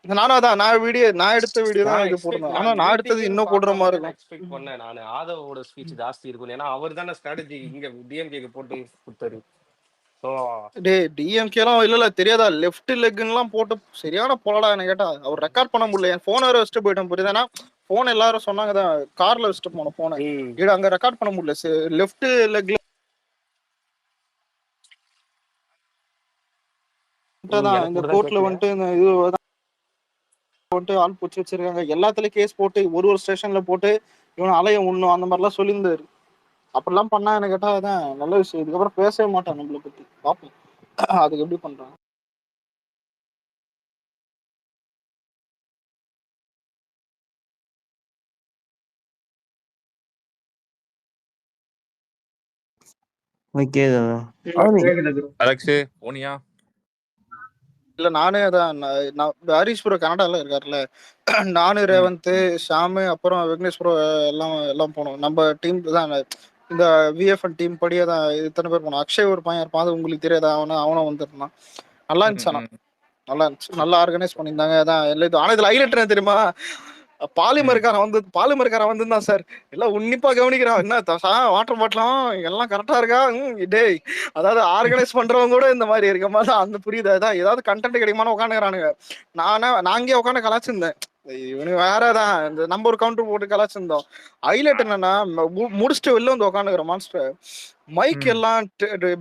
நானும் அதான் நான் எடுத்த வீடியோ தான் இது போடுறேன். ஆனா நான் எடுத்தது இன்னும் போடுற மாதிரி இருக்கும். எக்ஸ்பெக்ட் பண்ணேன் நான் ஆதவோட ஸ்பீச் ஜாஸ்தி இருக்கும். ஏன்னா அவர் தானே ஸ்ட்ராட்டஜி இங்க டிஎம்கேக்கு போட்டு கொடுத்தாரு. டிஎம்கேலாம் இல்ல தெரியாதா, லெஃப்ட் லெக்லாம் போட்டு சரியான போலடா. என்ன கேட்டா அவர் ரெக்கார்ட் பண்ண முடியல, என் போனை வச்சுட்டு போயிட்டேன் புரியுது. ஏன்னா போன் எல்லாரும் சொன்னாங்க தான் கார்ல வச்சுட்டு போன போனை அங்க ரெக்கார்ட் பண்ண முடியல. லெஃப்ட் லெக்ல இந்த கோர்ட்ல வந்துட்டு இந்த இது வந்துட்டு ஆள் பிடிச்சி வச்சிருக்காங்க. எல்லாத்துலயும் கேஸ் போட்டு ஒரு ஸ்டேஷன்ல போட்டு இவன் அலைய உண்ணும் அந்த மாதிரிலாம் சொல்லியிருந்தாரு. அப்படிலாம் பண்ணா என்ன கேட்டா அதான் நல்ல விஷயம். இதுக்கப்புறம் பேசவே மாட்டான் நம்மளை பத்தி, பார்ப்போம் அதுக்கு எப்படி பண்றாங்க. அலெக்ஸ் போனியா? இல்ல நானே அதான் ஹரிஷ் ப்ரோ கனடால இருக்காருல்ல, நானு ரேவந்த் ஷாமு அப்புறம் விக்னேஷ் ப்ரோ எல்லாம் போனோம். நம்ம டீம் தான் இந்த விஎஃப்என் டீம் படியே தான் இத்தனை பேர் போனோம். அக்ஷய் ஒரு பையன் இருப்பான், அது உங்களுக்கு தெரியாதா, அவனும் வந்துருந்தான். நல்லா இருந்துச்சு. ஆனா நல்லா இருந்துச்சு, நல்லா ஆர்கனைஸ் பண்ணியிருந்தாங்க. அதான் எல்லாம் இது. ஆனா இதுல ஹைலைட் தெரியுமா, பாலிமர்காரன் வந்துருந்தான் சார், எல்லாம் உன்னிப்பா கவனிக்கிறான். என்ன வாட்டர் பாட்டிலாம் எல்லாம் கரெக்டா இருக்கா டேய், அதாவது ஆர்கனைஸ் பண்றவங்க கூட இந்த மாதிரி இருக்க மாதிரி அந்த புரியுது. அதான் ஏதாவது கண்டென்ட் கிடைக்குமான்னு உட்காந்துக்கிறானுங்க. நாங்கே உட்காந்து கலாச்சிருந்தேன். இவனு வேறதான் இந்த நம்ம ஒரு கவுண்டர் போட்டு கலாச்சிருந்தோம். ஹைலைட் என்னன்னா முடிச்சுட்டு வெளில வந்து உட்காந்துக்கிறோம் மான்ஸ்டர், மைக் எல்லாம்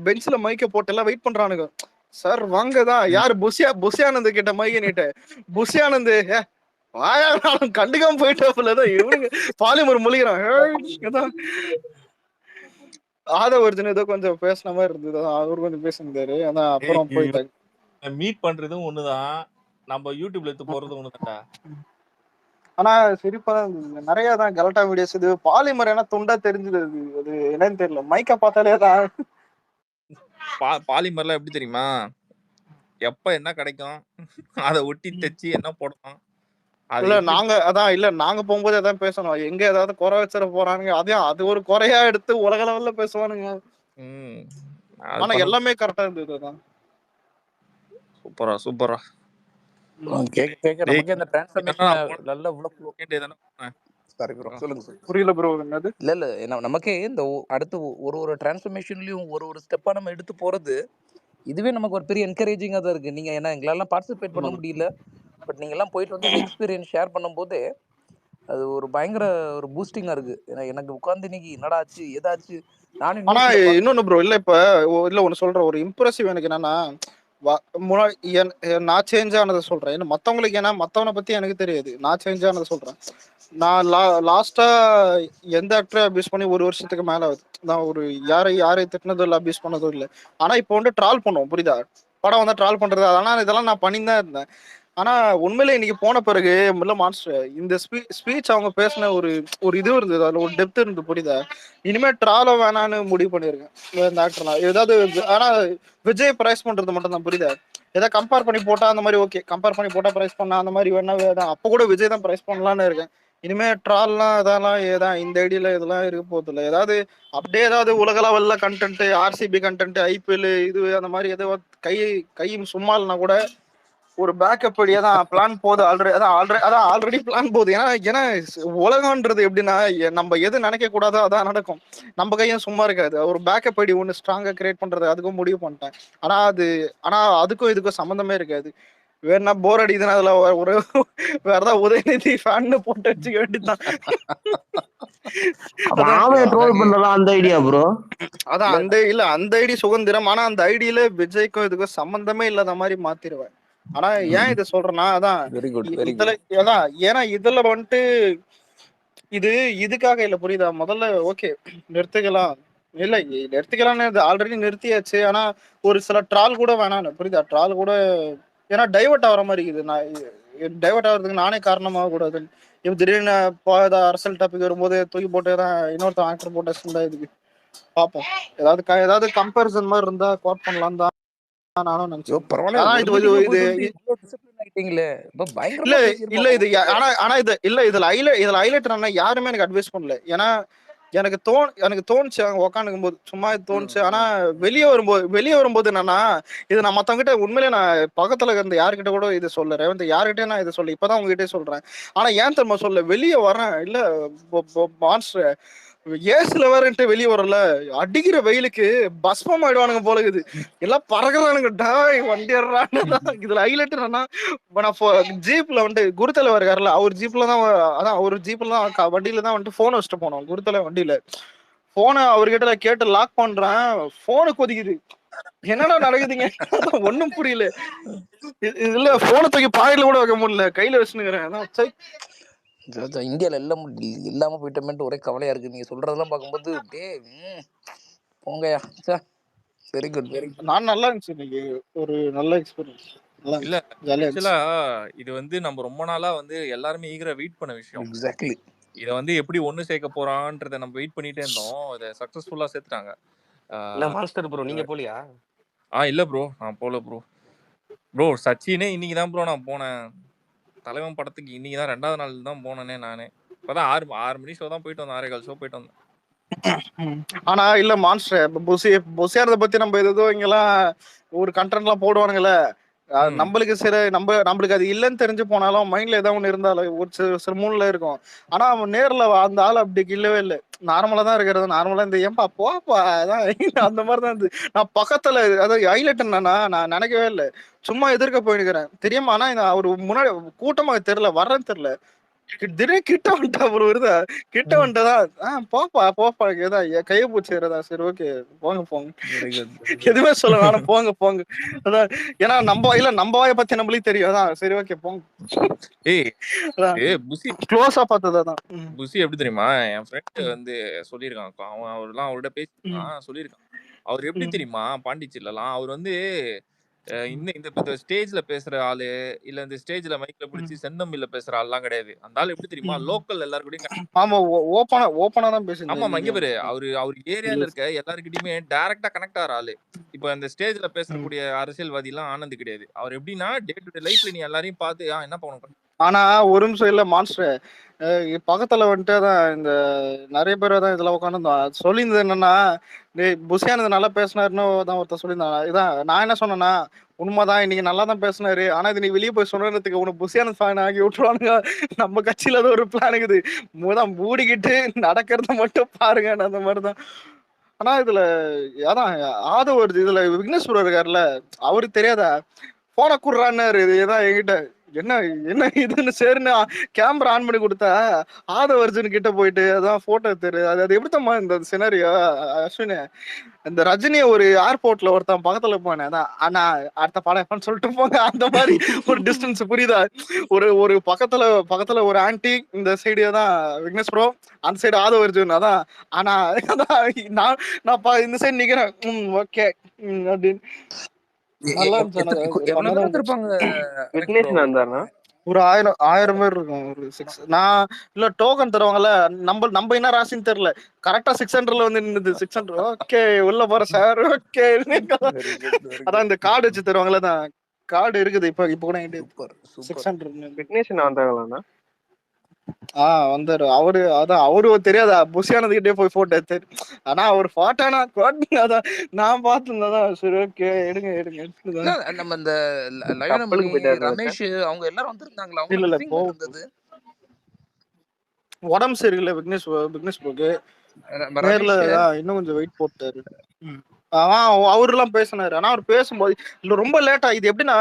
பெஞ்ச்ல மைக்க போட்டு எல்லாம் வெயிட் பண்றானுங்க. சார் வாங்கதான் யாரு புஷியானந்த் கிட்ட மைக்க நீட்டு புஷியானந்த் கண்டுக்காம போயிட்டாப்புலதான் இவனுங்க பாலிமர் மொழிகிறான். ஆதவ் அர்ஜுன் ஏதோ கொஞ்சம் பேசின மாதிரி இருந்தது, அவரு கொஞ்சம் பேசியிருந்தாரு. அதான் அப்புறம் போயிட்டாங்க. மீட் பண்றதும் ஒண்ணுதான், நம்ம யூடியூப்ல எடுத்து போறது ஒண்ணுதான்டா. ஆனா சிரிப்பா நிறைய தான் கலட்டா வீடியோஸ். இது பாலிமர் ஏன்னா துண்டா தெரிஞ்சது, அது என்னன்னு தெரியல, மைக்கா பார்த்தாலே தான். பாலிமர்லாம் எப்படி தெரியுமா, எப்ப என்ன கிடைக்கும் அதை ஒட்டி தச்சு என்ன போடணும். இல்ல நாங்க போகும்போது எதாவது பேசணும், எங்க ஏதாவது குறை வச்சிட போறானுங்க, அது ஒரு குறையா எடுத்து உலக லெவல்ல பேசுவானுங்க. ஆனா எல்லாமே கரெக்டா இருந்தது. சூப்பரா கேக்க நமக்கு அந்த டிரான்ஸ்ஃபர்மேஷன் நல்ல சாரி ப்ரோ, சொல்லுங்க சார். புரியல ப்ரோ என்னது? இல்ல நமக்கே இந்த அடுத்து ஒரு டிரான்ஸ்ஃபர்மேஷன்லயும் ஒரு ஸ்டெப்பா நம்ம எடுத்து போறது, இதுவே நமக்கு ஒரு பெரிய என்கரேஜிங்கா தான் இருக்கு. நீங்க ஏன்னா எங்களால பார்ட்டிசிபேட் பண்ண முடியல, பட் நீங்க எல்லாம் போயிட்டு வந்து அந்த எக்ஸ்பீரியன்ஸ் ஷேர் பண்ணும்போது அது ஒரு பயங்கர ஒரு பூஸ்டிங்கா இருக்கு. ஏன்னா எனக்கு உட்கார்ந்து இன்னைக்கு என்னடா ஆச்சு ஏதாச்சு நானும் ஆனா நியூஸ்ல இன்னொன்னு ப்ரோ, இல்ல இப்ப இல்ல ஒண்ணு சொல்றேன், ஒரு இம்ப்ரெசிவ் எனக்கு என்னன்னா, முன்னாடி நான் சேஞ்ச் ஆனதை சொல்றேன். ஏன்னா மத்தவங்களுக்கு, ஏன்னா மத்தவனை பத்தி எனக்கு தெரியாது, நான் சேஞ்ச் ஆனதை சொல்றேன். நான் லாஸ்டா எந்த ஆக்டரை அபியூஸ் பண்ணி 1 வருஷத்துக்கு மேல ஆகுது. நான் ஒரு யாரை திட்டினதும் இல்லை, அபியூஸ் பண்ணதும் இல்லை. ஆனா இப்போ வந்து ட்ரால் பண்ணுவோம், புரியுதா? படம் வந்தா ட்ரால் பண்றது, அதெல்லாம் இதெல்லாம் நான் பண்ணி தான் இருந்தேன். ஆனா உண்மையிலே இன்னைக்கு போன பிறகு இல்ல மாஸ்டர், இந்த ஸ்பீச் அவங்க பேசின ஒரு இது இருந்தது, அதுல ஒரு டெப்த் இருந்து, புரியுதா? இனிமே ட்ரால வேணான்னு முடிவு பண்ணிருக்கேன் இந்த ஆக்டர்லாம். ஏதாவது ஆனா விஜய் பிரைஸ் பண்றது மட்டும் தான், புரியுதா? ஏதாவது கம்பேர் பண்ணி போட்டா அந்த மாதிரி ஓகே, கம்பேர் பண்ணி போட்டா பிரைஸ் பண்ணா அந்த மாதிரி வேணா வேணாம். அப்போ கூட விஜய் தான் பிரைஸ் பண்ணலான்னு இருக்கேன். இனிமே ட்ரால்லாம் இதெல்லாம் ஏதான் இந்த ஐடியில இதெல்லாம் இருக்க போறது இல்லை. ஏதாவது அப்படியே ஏதாவது உலக லெவல்ல கண்டென்ட், ஆர்சிபி கண்டென்ட், ஐபிஎல் இது அந்த மாதிரி ஏதோ கை கை சும்மா இல்லைனா கூட ஒரு பேக்கப் படியே தான் பிளான் போகுது. ஆல்ரெடி பிளான் போகுது. ஏன்னா உலகம்ன்றது எப்படின்னா, நம்ம எது நினைக்க கூடாதோ அதான் நடக்கும். நம்ம கையும் சும்மா இருக்காது. ஒரு பேக்கப் படி ஒன்று ஸ்ட்ராங்கா கிரியேட் பண்றது அதுக்கும் முடிவு பண்ணிட்டேன். ஆனா அதுக்கும் இதுக்கும் சம்மந்தமே இருக்காது. வேணா போர் அடிக்குதுன்னா அதுல ஒரு வேற ஏதாவது உதயநிதி ஃபேன் போட்டு வச்சுக்க வேண்டியதுதான். அவன் ட்ரோல் பண்றதா அந்த ஐடியா ப்ரோ? அதான் அந்த ஐடி சுதந்திரம். ஆனா அந்த ஐடியில விஜய்க்கும் இதுக்கும் சம்பந்தமே இல்லாத மாதிரி மாத்திருவேன். ஆனா ஏன் இதை சொல்றேன்னா, அதான் இதுல அதான் ஏன்னா இதுல வந்துட்டு இதுக்காக இல்ல, புரியுதா? முதல்ல ஓகே நிறுத்திக்கலாம், இல்ல நிறுத்திக்கலாம்னு ஆல்ரெடி நிறுத்தியாச்சு. ஆனா ஒரு சில ட்ரால் கூட வேணான்னு, புரியுதா? ட்ரால் கூட ஏன்னா டைவர்ட் ஆகிற மாதிரி இருக்குது. நான் டைவர்ட் ஆகிறதுக்கு நானே காரணமாக கூடாது. இப்போ திடீர்னு அரசியல் டாபிக் வரும்போது தூக்கி போட்டு தான் இன்னொருத்தன் ஆக்டர் போட்டு இதுக்கு பார்ப்போம். ஏதாவது கம்பேரிசன் மாதிரி இருந்தா கோட் பண்ணலாம் தான் நானும் நினைச்சேன். இதுல ஹைலைட் யாருமே எனக்கு அட்வைஸ் பண்ணல. ஏன்னா எனக்கு தோணுச்சு அங்க உக்காந்துக்கும் போது, சும்மா தோணுச்சு. ஆனா வெளியே வரும்போது என்னன்னா, இது நான் மத்தவங்கிட்ட உண்மையிலே நான் பக்கத்துல இருந்த யாருக்கிட்ட கூட இது சொல்ல, ரேவந்த் யாருக்கிட்டே நான் இதை சொல்ல, இப்பதான் உங்ககிட்டே சொல்றேன். ஆனா ஏன் தெரியுமா சொல்ல, வெளியே வரேன் இல்ல மாஸ்டர் ஏசுல வேறன்ட்டு வெளியே வரல, அடிக்கிற வெயிலுக்கு பஸ்மம் ஆயிடுவானுங்க போல இருக்குது. எல்லாம் பறகுறானுங்க, டாய் வண்டி ஏறானுதான். இதுல ஹைலைட் என்னன்னா, நான் ஜீப்ல வந்துட்டு குருத்தலை இருக்காருல்ல, அவர் ஜீப்ல தான், அதான் ஒரு ஜீப்ல தான் வண்டியில தான் வந்துட்டு போன் வச்சுட்டு போனோம். குருத்தலை வண்டியில போனை அவர்கிட்ட கேட்டு லாக் பண்றேன், போனு கொதிக்குது. என்னடா நடக்குதுங்க? ஒண்ணும் புரியல. இல்ல போனை தூக்கி பாயில கூட வைக்க முடியல, கையில வச்சுக்கிறேன். இந்தியால எல்லாம் இல்லாம போயிட்டோமேட்டு ஒரே கவலையா இருக்கு. நீங்க சொல்றதெல்லாம் பார்க்கும்போது போங்கயா. Very good very good. நான் நல்லா இருந்துச்சு இன்னைக்கு, ஒரு நல்ல எக்ஸ்பீரியன்ஸ். இல்ல ஆக்சுவலா இது வந்து நம்ம ரொம்ப நாளா வந்து எல்லாருமே ஈகரா வெயிட் பண்ண விஷயம். எக்ஸாக்ட்லி. இதை வந்து எப்படி ஒண்ணு சேர்க்க போறான்றத நம்ம வெயிட் பண்ணிட்டே இருந்தோம். இதை சக்சஸ்ஃபுல்லா சேர்த்துட்டாங்க. மாஸ்டர் ப்ரோ நீங்க போலியா? இல்ல ப்ரோ, நான் போல ப்ரோ. சச்சினே இன்னைக்கு தான் ப்ரோ நான் போனேன். தலைவன் படத்துக்கு இன்னைக்கு தான் 2வது நாள் தான் போனேனே நானே. இப்பதான் 6 மணி ஷோ தான் போயிட்டு வந்தேன், 6:15 ஷோ போயிட்டு வந்தேன். ஆனா இல்ல மான்ஸ்டர் பொசியாரத பத்தி நம்ம ஏதோ இங்கெல்லாம் ஒரு கண்டென்ட் எல்லாம் போடுவானுங்கல்ல, நம்மளுக்கு நம்மளுக்கு அது இல்லைன்னு தெரிஞ்சு போனாலும் மைண்ட்ல ஏதாவது ஒண்ணு இருந்தாலும் ஒரு சில மூணுல இருக்கும். ஆனா அவன் நேர்ல அந்த ஆள் அப்படி இல்லவே இல்லை, நார்மலா தான் இருக்கிறது. நார்மலா இந்த ஏன்பா போப்பா அதான் அந்த மாதிரிதான் இருந்து. நான் பக்கத்துல அதாவது ஹைலைட் என்னன்னா, நான் நினைக்கவே இல்லை, சும்மா எதிர்க்க போயிருக்கிறேன் தெரியுமா. ஆனா அவர் முன்னாடி கூட்டமாக தெரியல, வர்றேன்னு தெரியல, திடீர்னு கிட்ட வந்துட்டா ப்ரோ, வருதா கிட்ட வந்துட்டதான், போப்பா ஏதா கைய பூச்சிடுறதா, சரி ஓகே போங்க எதுவுமே சொல்ல வேணாம், போங்க அதான். ஏன்னா நம்ம வாயை பத்தி நம்மளுக்கு தெரியும், அதான் சரி ஓகே போங்க. க்ளோஸா பார்த்ததான் புசி எப்படி தெரியுமா, என் ஃப்ரெண்ட் வந்து சொல்லியிருக்கான், அவர்லாம் அவர்கிட்ட பேசிருக்கான், சொல்லியிருக்கான். அவர் எப்படி தெரியுமா பாண்டிச்சேரிலாம், அவர் வந்து இந்த ஸ்டேஜ்ல பேசுற ஆளு இல்ல இந்த ஸ்டேஜ்ல மைக்ல பிடிச்சி செந்தமிழ்ல பேசுற ஆள்லாம் கிடையாது. அந்த ஆள் எப்படி தெரியுமா, லோக்கல் எல்லாருக்கிட்டையும் ஓப்பனா தான் பேசுறேன். ஆமா இங்க பாரு, அவர் ஏரியால இருக்க எல்லாருக்கிட்டையுமே டைரக்டா கனெக்ட் ஆற ஆளு. இப்ப அந்த ஸ்டேஜ்ல பேசக்கூடிய அரசியல்வாதி எல்லாம் ஆனந்த் கிடையாது. அவர் எப்படின்னா டே டு டே லைஃப்ல நீ எல்லாரையும் பார்த்து என்ன பண்ணுவோம் ஆனா ஒரு நிமிஷம் இல்ல மான்ஸ்டர் பக்கத்துல வந்துட்டு அதான் இந்த நிறைய பேர் தான் இதுல உட்காந்து சொல்லியிருந்தது என்னன்னா, டேய் புஷியானது நல்லா பேசினாருன்னு தான் ஒருத்தர் சொல்லியிருந்தாங்க. இதான் நான் என்ன சொன்னேன்னா, உண்மைதான் இன்னைக்கு நல்லா தான் பேசினாரு. ஆனா இது நீ வெளியே போய் சொன்னதுக்கு உனக்கு புஷியானது ஃபேன் ஆகி விட்டுருவானுங்க. நம்ம கட்சியில தான் ஒரு பிளான் இருக்குது. தான் மூடிக்கிட்டு நடக்கிறத மட்டும் பாருங்க அந்த மாதிரிதான். ஆனா இதுல அதான் ஆதவ வருது இதுல விக்னேஷ் ப்ரோ இருக்காருல்ல, அவருக்கு தெரியாதா போன குடுறான்னாரு. இதுதான் என்கிட்ட என்ன என்ன இதுன்னு சரின்னு கேமரா ஆன் பண்ணி கொடுத்தா ஆதவ அர்ஜுன் கிட்ட போயிட்டு அதான் போட்டோ தெரு அது எப்படித்தம்மா இந்த சினாரியோ அஸ்வினி, இந்த ரஜினிய ஒரு ஏர்போர்ட்ல ஒருத்தன் பக்கத்துல போனேன் அதான் அண்ணா அடுத்த படம் எப்பன்னு சொல்லிட்டு போங்க அந்த மாதிரி ஒரு டிஸ்டன்ஸ் புரியுதா? ஒரு பக்கத்துல ஒரு ஆன்டி, இந்த சைடு தான் விக்னேஷ் ப்ரோ, அந்த சைடு ஆதவ அர்ஜுன். அதான் ஆனா அதான் நான் இந்த சைடு நிக்கிறேன். ஓகே அப்படின்னு நல்லா இருந்துச்சு. எவ்வளவு பேர் வந்திருப்பாங்க விக்னேஷ் வந்தாருன்னா ஒரு 1000 பேர் இருக்கும். ஒரு 6 நான் இல்ல டோக்கன் தருவாங்கல்ல, நம்ம என்ன ராசின்னு தெரியல. கரெக்டா 600ல வந்து நின்னுது. 600 ஓகே உள்ள போற சார் ஓகே. அதான் இந்த கார்டு வச்சு தருவாங்கல்ல, தான் கார்டு இருக்குது. இப்ப கூட சூப்பர் சூப்பர் 600 விக்னேஷ் வந்தாங்களாண்ணா? வந்தாரு அவரு. அதான் அவரு தெரியாதா புஷியானதுகிட்டே போய் போட்டோ எடுத்து. ஆனா அவர் போட்டானா அதான் நான் பார்த்துருந்ததான். சரி ஓகே எடுங்க இல்ல, நம்ம இந்த லயோனமணி கப்பலுக்கு போயிட்டாரு ரமேஷ் அவங்க எல்லாரும் வந்திருந்தாங்களா? அவங்க இல்ல மிஸ்ஸிங்ல இருந்தது. உடம்பு சரியில்லை விக்னேஷ் போக்கு நேர்ல இன்னும் கொஞ்சம் வெயிட் போட்டாரு. அவரு எல்லாம் பேசினாரு. ஆனா அவர் பேசும்போது இல்ல ரொம்ப லேட்டா. இது எப்படின்னா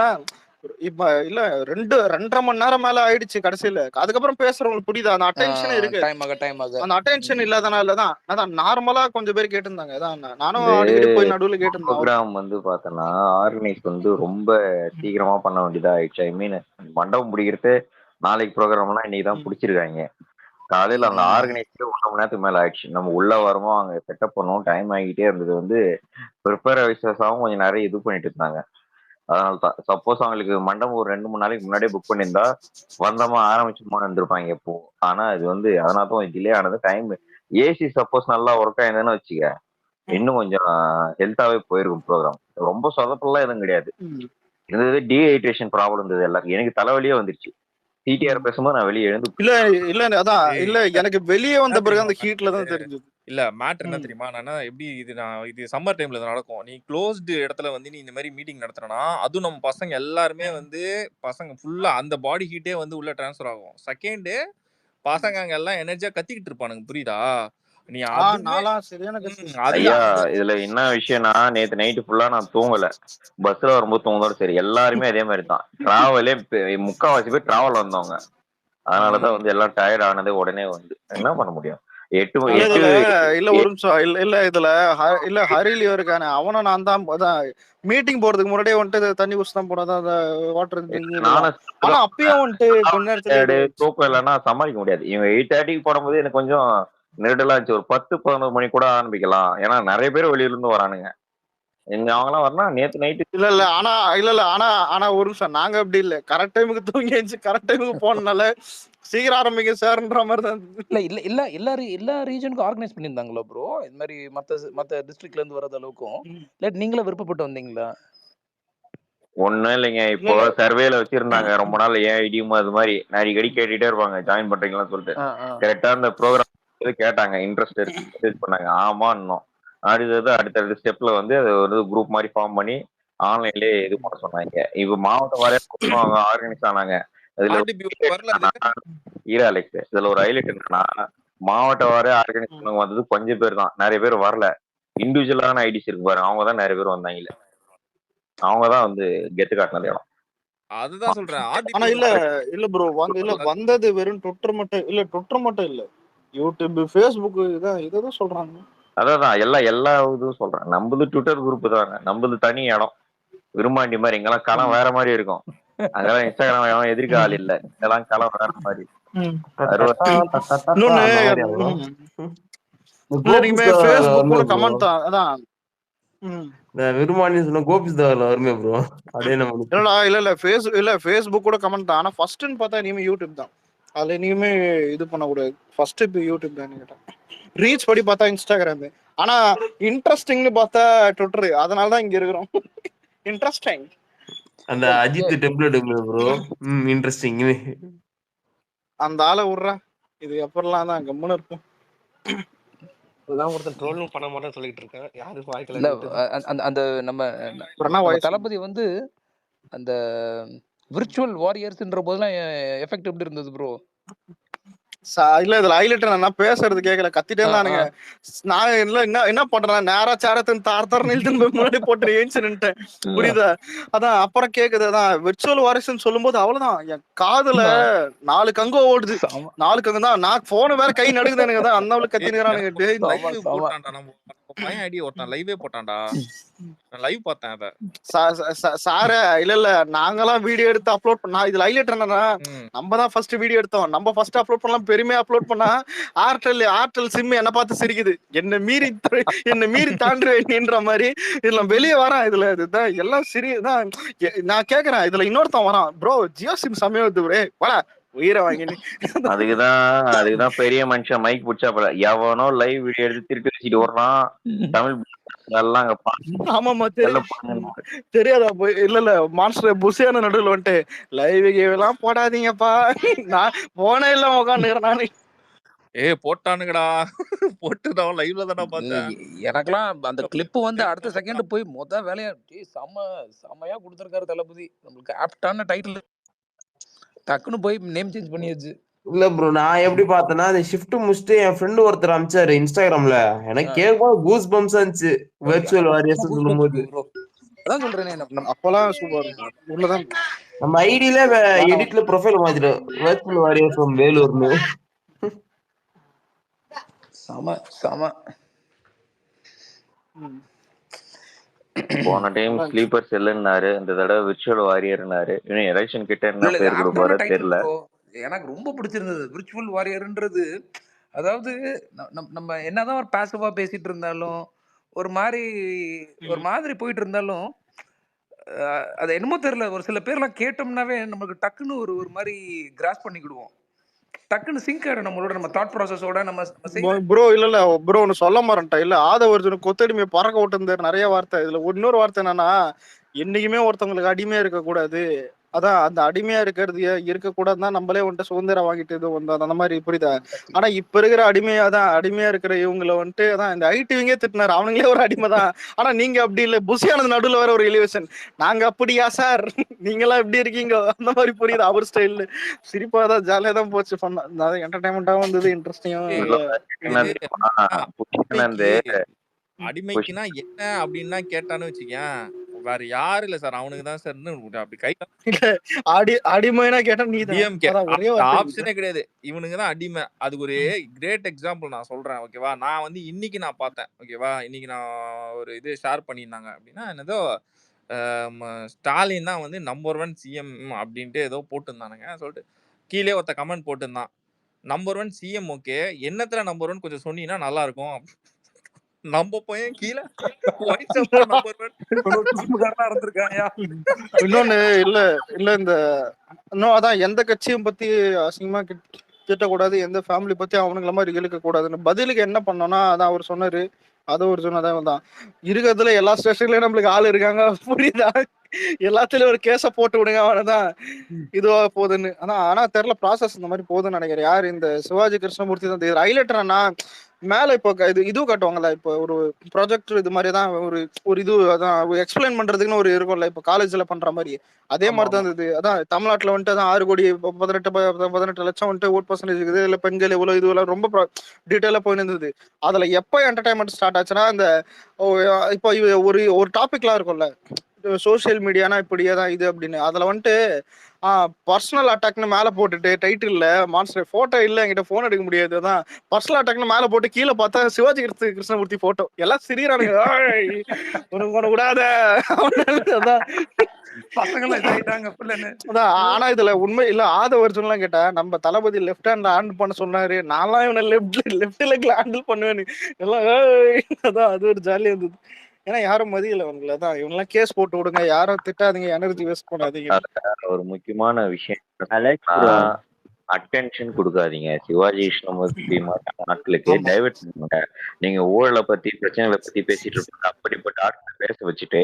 இப்ப இல்ல 2.5 மணி நேரம் மேல ஆயிடுச்சு கடைசியில. அதுக்கப்புறம் பேசுறவங்களுக்கு புரியுதா அந்த அட்டென்ஷன் இருக்கு. டைம் ஆக அந்த அட்டென்ஷன் இல்லாதனாலதான் அதான் நார்மலா கொஞ்சம் பேர் கேட்டிருந்தாங்க. அதான் நானும் அடிக்கடி போய் நடுவுல கேட்டிருந்தேன். ப்ரோக்ராம் வந்து பார்த்தோன்னா ஆர்கனைஸ் வந்து ரொம்ப சீக்கிரமா பண்ண வேண்டியதா ஆயிடுச்சு. ஐ மீன் மண்டபம் பிடிக்கிறது நாளைக்கு ப்ரோக்ராம்லாம் இன்னைக்கு தான் பிடிச்சிருக்காங்க. காலையில அந்த ஆர்கனைஸ்க்கு 1 மணி நேரத்துக்கு மேல ஆயிடுச்சு. நம்ம உள்ள வரமோ அங்க செட்டப் பண்ணவும் டைம் ஆகிட்டே இருந்தது. வந்து ப்ரிப்பேர் விசேஷாவும் கொஞ்சம் நிறைய இது பண்ணிட்டு இருந்தாங்க. அதனால தான் சப்போஸ் அவங்களுக்கு மண்டபம் ஒரு 2 3 நாளைக்கு முன்னாடியே புக் பண்ணியிருந்தா வந்தமா ஆரம்பிச்சுமா இருந்திருப்பாங்க எப்போ. ஆனா இது வந்து அதனால தான் டிலே ஆனது. டைம் ஏசி சப்போஸ் நல்லா ஒர்க் ஆயிருந்தேன்னு வச்சுக்க, இன்னும் கொஞ்சம் ஹெல்த்தாவே போயிருக்கும் ப்ரோக்ராம். ரொம்ப சொதப்பெல்லாம் எதுவும் கிடையாது. இருந்தது டீஹைட்ரேஷன் ப்ராப்ளம் இருந்தது எல்லாருக்கும். எனக்கு தலைவலியே வந்துருச்சு. டிடிஆர் பேசும்போது நான் வெளியே எழுந்து இல்ல அதான் இல்ல எனக்கு வெளியே வந்த பிறகு அந்த ஹீட்ல தான் தெரிஞ்சது. இல்ல மேட்டர் என்ன தெரியுமா? நான் எப்படி இது சம்மர் டைம்ல நடக்கும். நீ க்ளோஸ்டு இடத்துல வந்து நீ இந்த மாதிரி மீட்டிங் நடத்துறனா, அதுவும் நம்ம பசங்க எல்லாருமே வந்து பசங்க ஃபுல்லா அந்த பாடி ஹீட்டே வந்து உள்ள டிரான்ஸ்ஃபர் ஆகும். செகண்ட் பசங்க அங்க எல்லாம் எனர்ஜியா கத்திக்கிட்டு இருப்பானுங்க. புரியுதா? நீ ஐயா இதுல என்ன விஷயம்னா, நேத்து நைட்டு ஃபுல்லா நான் தூங்கல. பஸ்ல வரும்போது தூங்குதோட சரி. எல்லாருமே அதே மாதிரி தான். டிராவலே முக்காவாசி பேர் டிராவல் வந்தவங்க. அதனாலதான் வந்து எல்லாம் டயர்ட் ஆனது. உடனே வந்து என்ன பண்ண முடியும்? இல்ல ஒரு நிமிஷம் இல்ல இதுல இல்ல ஹரிலியோ இருக்கானே அவனும் நான் தான் மீட்டிங் போறதுக்கு முன்னாடியே வந்துட்டு தண்ணி குடிச்சு தான் போனதான் அந்த வாட்டர். ஆனா அப்பயும் வந்துட்டு கொஞ்ச நேரத்துல தூக்கம் இல்லைன்னா சமாளிக்க முடியாது. இவங்க 8:30 போடும்போது எனக்கு கொஞ்சம் நெருடலா இருந்துச்சு. ஒரு 10-11 மணி கூட ஆரம்பிக்கலாம். ஏன்னா நிறைய பேர் வெளியில இருந்து வரானுங்க. அவங்களாம் வரணும் நேத்து நைட்டு. இல்ல ஆனா ஒரு நிமிஷம் நாங்க அப்படி இல்ல. கரெக்ட் டைமுக்கு தூங்கி எழுந்துச்சு கரெக்ட் டைமுக்கு போனனால சீக்கிரம் ஆரம்பிங்க சார்ன்ற மாதிரி தான். இல்ல எல்லா ரீஜனுக்கும் ஆர்கனைஸ் பண்ணியிருந்தாங்களா ப்ரோ? இந்த மாதிரி மத்த டிஸ்ட்ரிக்ட்ல இருந்து வர்றது அளவுக்கும் இல்ல நீங்களே விருப்பப்பட்டு வந்தீங்களா? ஒண்ணும் இல்லைங்க. இப்போ சர்வேல வச்சிருந்தாங்க ரொம்ப நாள். ஏன் ஐடியும் அது மாதிரி அடிக்கடி கேட்டுட்டே இருப்பாங்க ஜாயின் பண்றீங்களான்னு சொல்லிட்டு. கரெக்டா அந்த ப்ரோக்ராம் கேட்டாங்க இன்ட்ரெஸ்ட் மெசேஜ் பண்ணாங்க. ஆமா இன்னும் அடுத்த ஸ்டெப்ல வந்து அது ஒரு குரூப் மாதிரி ஃபார்ம் பண்ணி ஆன்லைன்லயே இது பண்ண சொன்னாங்க. இப்ப மாவட்ட வாரியா ஆர்கனைஸ் ஆனாங்க. இதுல ஒரு ஹைலைட் என்னன்னா, மாவட்ட வாரியா ஆர்கனைஸ் பண்ணவங்க வந்தது கொஞ்சம் பேர் தான். நிறைய பேர் வரல. இண்டிவிஜுவலான ஐடிஸ் இருக்கு பாருங்க, அவங்கதான் நிறைய பேர் வந்தாங்க. அவங்கதான் வந்து கெத்து காட்டினது இடம். அதுதான் சொல்றேன். ஆனா இல்ல ப்ரோ வந்தது வெறும் ட்விட்டர் மட்டும் இல்ல யூடியூப் ஃபேஸ்புக் இதான் சொல்றாங்க. அதான் எல்லா இதுவும் சொல்றேன். நம்மது ட்விட்டர் குரூப் தாங்க. நம்மது தனி இடம். விரும்மாண்டி மாதிரி இங்கெல்லாம் களம் வேற மாதிரி இருக்கும். அங்கெல்லாம் இன்ஸ்டாகிராம் எதிர்க்க ஆள் இல்ல. இதெல்லாம் களம் வேற மாதிரி. விரும்மாண்டி சொன்ன கோபிஸ் தான் வருமே ப்ரோ. அதே இல்ல ஃபேஸ்புக் கூட கமெண்ட் தான். ஆனா ஃபர்ஸ்ட்னு பார்த்தா இனிமே யூடியூப் தான். அதுல இனிமே இது பண்ணக்கூடாது. ஃபர்ஸ்ட் இப்போ யூடியூப் தான் கேட்டேன். ரீச் படி பார்த்தா இன்ஸ்டாகிராம். ஆனா இன்ட்ரெஸ்டிங்னு பார்த்தா ட்விட்டர். அதனால தான் இங்க இருக்கிறோம். இன்ட்ரெஸ்டிங் அந்த அஜித் டெம்ப்ளேட் ப்ரோ. இன்ட்ரெஸ்டிங். அந்த ஆளை விட்றா, இது எப்படிலாம் தான் கம்முன்னு இருக்கும். இப்பதான் ஒருத்தன் ட்ரோலும் பண்ண மாட்டேன்னு சொல்லிட்டு இருக்கேன். யாரு வாய்க்கல இல்ல விட்டுது. அந்த அந்த நம்ம அப்புறம் என்ன நம்ம வாய்ஸ் தளபதி வந்து அந்த விர்ச்சுவல் வாரியர்ஸ்ன்ற போதெல்லாம் எஃபெக்ட் எப்படி இருந்தது ப்ரோ? இல்ல இதுல ஹைலைட் நான் பேசுறது கேட்கல, கத்திட்டே இருந்தானுங்க. நான் இல்ல என்ன பண்றேன், நேரா சேரத்தின் தார் நிறுத்துன்னு போய் முன்னாடி போட்டு ஏஞ்சி நின்ட்டேன். புரியுதா? அதான் அப்புறம் கேக்குது. அதான் விர்ச்சுவல் வாரிசுன்னு சொல்லும் போது அவ்வளவுதான், என் காதுல 4 கங்கு ஓடுது. 4 கங்கு தான். நான் போன வேற கை நடுக்குது எனக்கு. தான் அந்த அளவுக்கு கத்தினுறானுங்க. லைவ் போட்டான்டா, நம்ம பையன் ஐடி ஒருத்தன் லைவே போட்டான்டா. நான் லைவ் பார்த்தேன் அத. சார இல்ல நாங்கெல்லாம் வீடியோ எடுத்து அப்லோட் பண்ணா, இதுல ஹைலைட் என்னன்னா, நம்ம தான் ஃபர்ஸ்ட் வீடியோ எடுத்தோம். நம்ம ஃபர்ஸ்ட் அப்லோட் பண்ணலாம், பெருமையா அப்லோட் பண்ணா ஆர்டெல் சிம் என்ன பார்த்து சிரிக்குது. என்ன மீறி தாண்டுவேன்ற மாதிரி. இதுல வெளியே வரான். இதுல இதுதான் எல்லாம் சிறிதான். நான் கேக்குறேன், இதுல இன்னொருத்தன் வரான், ப்ரோ ஜியோ சிம் சமயம் வருது ப்ரோ, வாடா உயிரை வாங்கினு. அதுக்குதான் பெரிய மனுஷன் மைக் பிடிச்சா போல எவனோ லைவ் வீடியோ எடுத்து திருப்பி வச்சுட்டு ஓடுறான். தமிழ் எல்லாம் அங்க ஆமாமா தெரியாதா போய் இல்ல மான்ஸ்டர் புசியான நடுவில் வந்துட்டு லைவ் எல்லாம் போடாதீங்கப்பா. நான் போனே இல்ல உட்காந்துக்கிறேன் நானு. போட்டானுங்கடா, போட்டுதான் லைவ்ல தானே பார்த்தேன். எனக்கெல்லாம் அந்த கிளிப் வந்து அடுத்த செகண்ட் போய் வேலையா செம்மையா கொடுத்துருக்காரு தளபதி. நம்மளுக்கு ஆப்டான டைட்டில் டக்குன்னு போய் நேம் சேஞ்ச் பண்ணியாச்சு. இல்ல ப்ரோ, நான் எப்படி பார்த்தேன்னா, அந்த ஷிஃப்ட் முடிச்சுட்டு என் ஃப்ரெண்டு ஒருத்தர் அனுப்பிச்சாரு இன்ஸ்டாகிராம்ல. எனக்கு கேட்கும் கூஸ் பம்ஸ் இருந்துச்சு விர்ச்சுவல் வாரியர்ஸ் சொல்லும் போது. அதான் சொல்றேனே, அப்பெல்லாம் சூப்பர் உள்ளதான். நம்ம ஐடியில எடிட்ல ப்ரொஃபைல் மாத்திட்டோம், விர்ச்சுவல் வாரியர்ஸ் ஃப்ரம் வேலூர்னு. சம போன டைம் ஸ்லீப்பர் செல்லுன்னாரு, இந்த தடவை விர்ச்சுவல் வாரியர்னாரு. இன்னும் எலெக்ஷன் கிட்ட என்ன பேர் கொடுப்பாரு தெரியல. எனக்கு ரொம்ப பிடிச்சிருந்தது விர்ச்சுவல் வாரியர்ன்றது. அதாவது நம்ம என்னதான் ஒரு பாசிவா பேசிட்டு இருந்தாலும், ஒரு மாதிரி போயிட்டு இருந்தாலும், அது என்னமோ தெரியல, ஒரு சில பேர்லாம் கேட்டோம்னாவே நமக்கு டக்குன்னு ஒரு மாதிரி கிராஸ் பண்ணிக்கிடுவோம். டக்குன்னு சிங்க் ஆயிடும் நம்மளோட, நம்ம தாட் ப்ராசஸோட. நம்ம ப்ரோ இல்ல ப்ரோ ஒன்னு சொல்ல மாட்டேன். இல்ல ஆதவர்ஜுன் கொத்தடிமையை பறக்க விட்டு நிறைய வார்த்தை. இதுல இன்னொரு வார்த்தை என்னன்னா, என்னைக்குமே ஒருத்தவங்களுக்கு அடிமையா இருக்க கூடாது. அதான் அந்த அடிமையா இருக்கக்கூடாது தான் நம்மளே வந்துட்டு சுதந்திரம் வாங்கிட்டு இது வந்து அந்த மாதிரி. புரியுதா? ஆனா இப்ப இருக்கிற அடிமையா இருக்கிற இவங்களை வந்துட்டு அதான் இந்த ஐடிவிங்கே திட்டினாரு, அவனுங்களே ஒரு அடிமை தான். ஆனா நீங்க அப்படி இல்ல, புசியானது நடுவில் வேற ஒரு எலிவேஷன், நாங்க அப்படியா சார், நீங்க எல்லாம் எப்படி இருக்கீங்க அந்த மாதிரி. புரியுது? அவர் ஸ்டைல் சிரிப்பா தான், ஜாலியா தான் போச்சு. பண்ண என்டர்டைன்மெண்டாவும் இருந்தது, இன்ட்ரெஸ்டிங்காவும். அடிமைக்குன்னா என்ன அப்படின்னு கேட்டான்னு வச்சுக்கேன், வேற யாரு இல்ல சார், அவனுக்கு தான் சார் அப்படி கை அடிமைனா கேட்டா நீ ஆப்ஷனே கிடையாது, இவனுக்கு தான் அடிமை. அதுக்கு ஒரு கிரேட் எக்ஸாம்பிள் நான் சொல்றேன், ஓகேவா? நான் வந்து இன்னைக்கு நான் பார்த்தேன், ஓகேவா? இன்னைக்கு நான் ஒரு இது ஷேர் பண்ணியிருந்தாங்க. அப்படின்னா என்னதோ ஸ்டாலின் தான் வந்து நம்பர் 1 சிஎம் அப்படின்ட்டு ஏதோ போட்டுருந்தானுங்க. சொல்லிட்டு கீழே ஒருத்த கமெண்ட் போட்டுருந்தான், நம்பர் 1 சிஎம் ஓகே, என்னத்துல நம்பர் 1 கொஞ்சம் சொன்னீங்கன்னா நல்லா இருக்கும். நம்ம பையன் கீழே இன்னொன்னு இல்ல இந்த இன்னும் அதான் எந்த கட்சியும் பத்தி அசிங்கமா திட்டக்கூடாது, எந்த ஃபேமிலி பத்தி அவனுங்கள மாதிரி இழுக்க கூடாதுன்னு பதிலுக்கு என்ன பண்ணோம்னா, அதான் அவர் சொன்னாரு. அது ஒரு சொன்னதான் தான் இருக்கிறதுல எல்லா ஸ்டேஷன்லயும் நம்மளுக்கு ஆள் இருக்காங்க. புரியுதா? எல்லாத்துலயும் ஒரு கேஸ போட்டு விடுங்க, அவனதான் இதுவா போகுதுன்னு. ஆனா தெரியல ப்ராசஸ் இந்த மாதிரி போகுதுன்னு நினைக்கிறேன். யாரு இந்த சிவாஜி கிருஷ்ணமூர்த்தி தான் தெரியுது. ஹைலைட்டர்னா மேல இப்போ இது கட்டுவாங்கல்ல, இப்போ ஒரு ப்ராஜெக்ட் இது மாதிரி தான் ஒரு இது அதான் எக்ஸ்பிளைன் பண்றதுக்குன்னு ஒரு இருக்கும்ல, இப்போ காலேஜ்ல பண்ற மாதிரி. அதே மாதிரி தான் இது. அதான் தமிழ்நாட்டுல வந்துட்டு அதான் 6 கோடி 18 லட்சம் வந்துட்டு ஓட் பர்சன்டேஜ் இருக்குது, இல்ல பெண்கள் இவ்வளவு இதுவெல்லாம் ரொம்ப டீட்டெயிலா போய் இருந்தது. அதுல எப்போ என்டர்டைன்மெண்ட் ஸ்டார்ட் ஆச்சுன்னா, இந்த இப்போ ஒரு டாபிக்லாம் இருக்கும்ல, சோசியல் மீடியானா இப்படியே தான் இது அப்படின்னு. அதுல வந்துட்டு பர்சனல் அட்டாக்னு மேல போட்டுட்டு டைட்டில்ல மான்ஸ்டர் போட்டோ இல்ல, என்கிட்ட போன் எடுக்க முடியாது, அதான் பர்சனல் அட்டாக்னு மேல போட்டு கீழே பார்த்தா சிவாஜி கிருஷ்ணமூர்த்தி போட்டோ. எல்லாம் சிரிக்கிறானுங்க, உனக்கு கூடாத. ஆனா இதுல உண்மை இல்ல, ஆதவர்ஜுன் எல்லாம் கேட்டா நம்ம தளபதி லெப்ட் ஹேண்ட்ல ஹேண்டில் பண்ண சொன்னாரு, நான்லாம் இவனை லெப்ட் லெக்ல ஹேண்டில் பண்ணுவேன்னு எல்லாம். அதான் அது ஒரு ஜாலியா இருந்தது. ஏன்னா யாரும் மதியல அவங்கள. தான் இவங்கெல்லாம் கேஸ் போட்டு விடுங்க, யாரும் திட்டாதீங்க, எனர்ஜி வேஸ்ட் பண்ணாதீங்க. ஒரு முக்கியமான விஷயம், அட்டென்ஷன் கொடுக்காதீங்க. சிவாஜி கிருஷ்ணமூர்த்தி நாட்களுக்கு டைவர்ட் பண்ணுங்க. நீங்க ஊழலை பத்தி பிரச்சனைகளை பத்தி பேசிட்டு இருப்பாங்க, அப்படிப்பட்ட ஆட்களை பேச வச்சுட்டு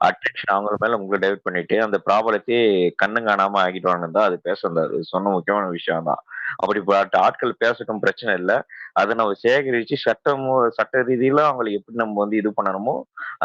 அட்டென்ஷன் அவங்க மேல உங்களை டைவர்ட் பண்ணிட்டு அந்த ப்ராப்ளத்தை கண்ணு காணாம ஆகிடுவான்னு தான் அது பேச வந்தாரு. சொன்ன முக்கியமான விஷயம் தான். அப்படிப்பட்ட ஆட்கள் பேசட்டும், பிரச்சனை இல்ல. அத நம்ம சேகரிச்சு சட்ட ரீதியில அவங்கள எப்படி நம்ம வந்து இது பண்ணணுமோ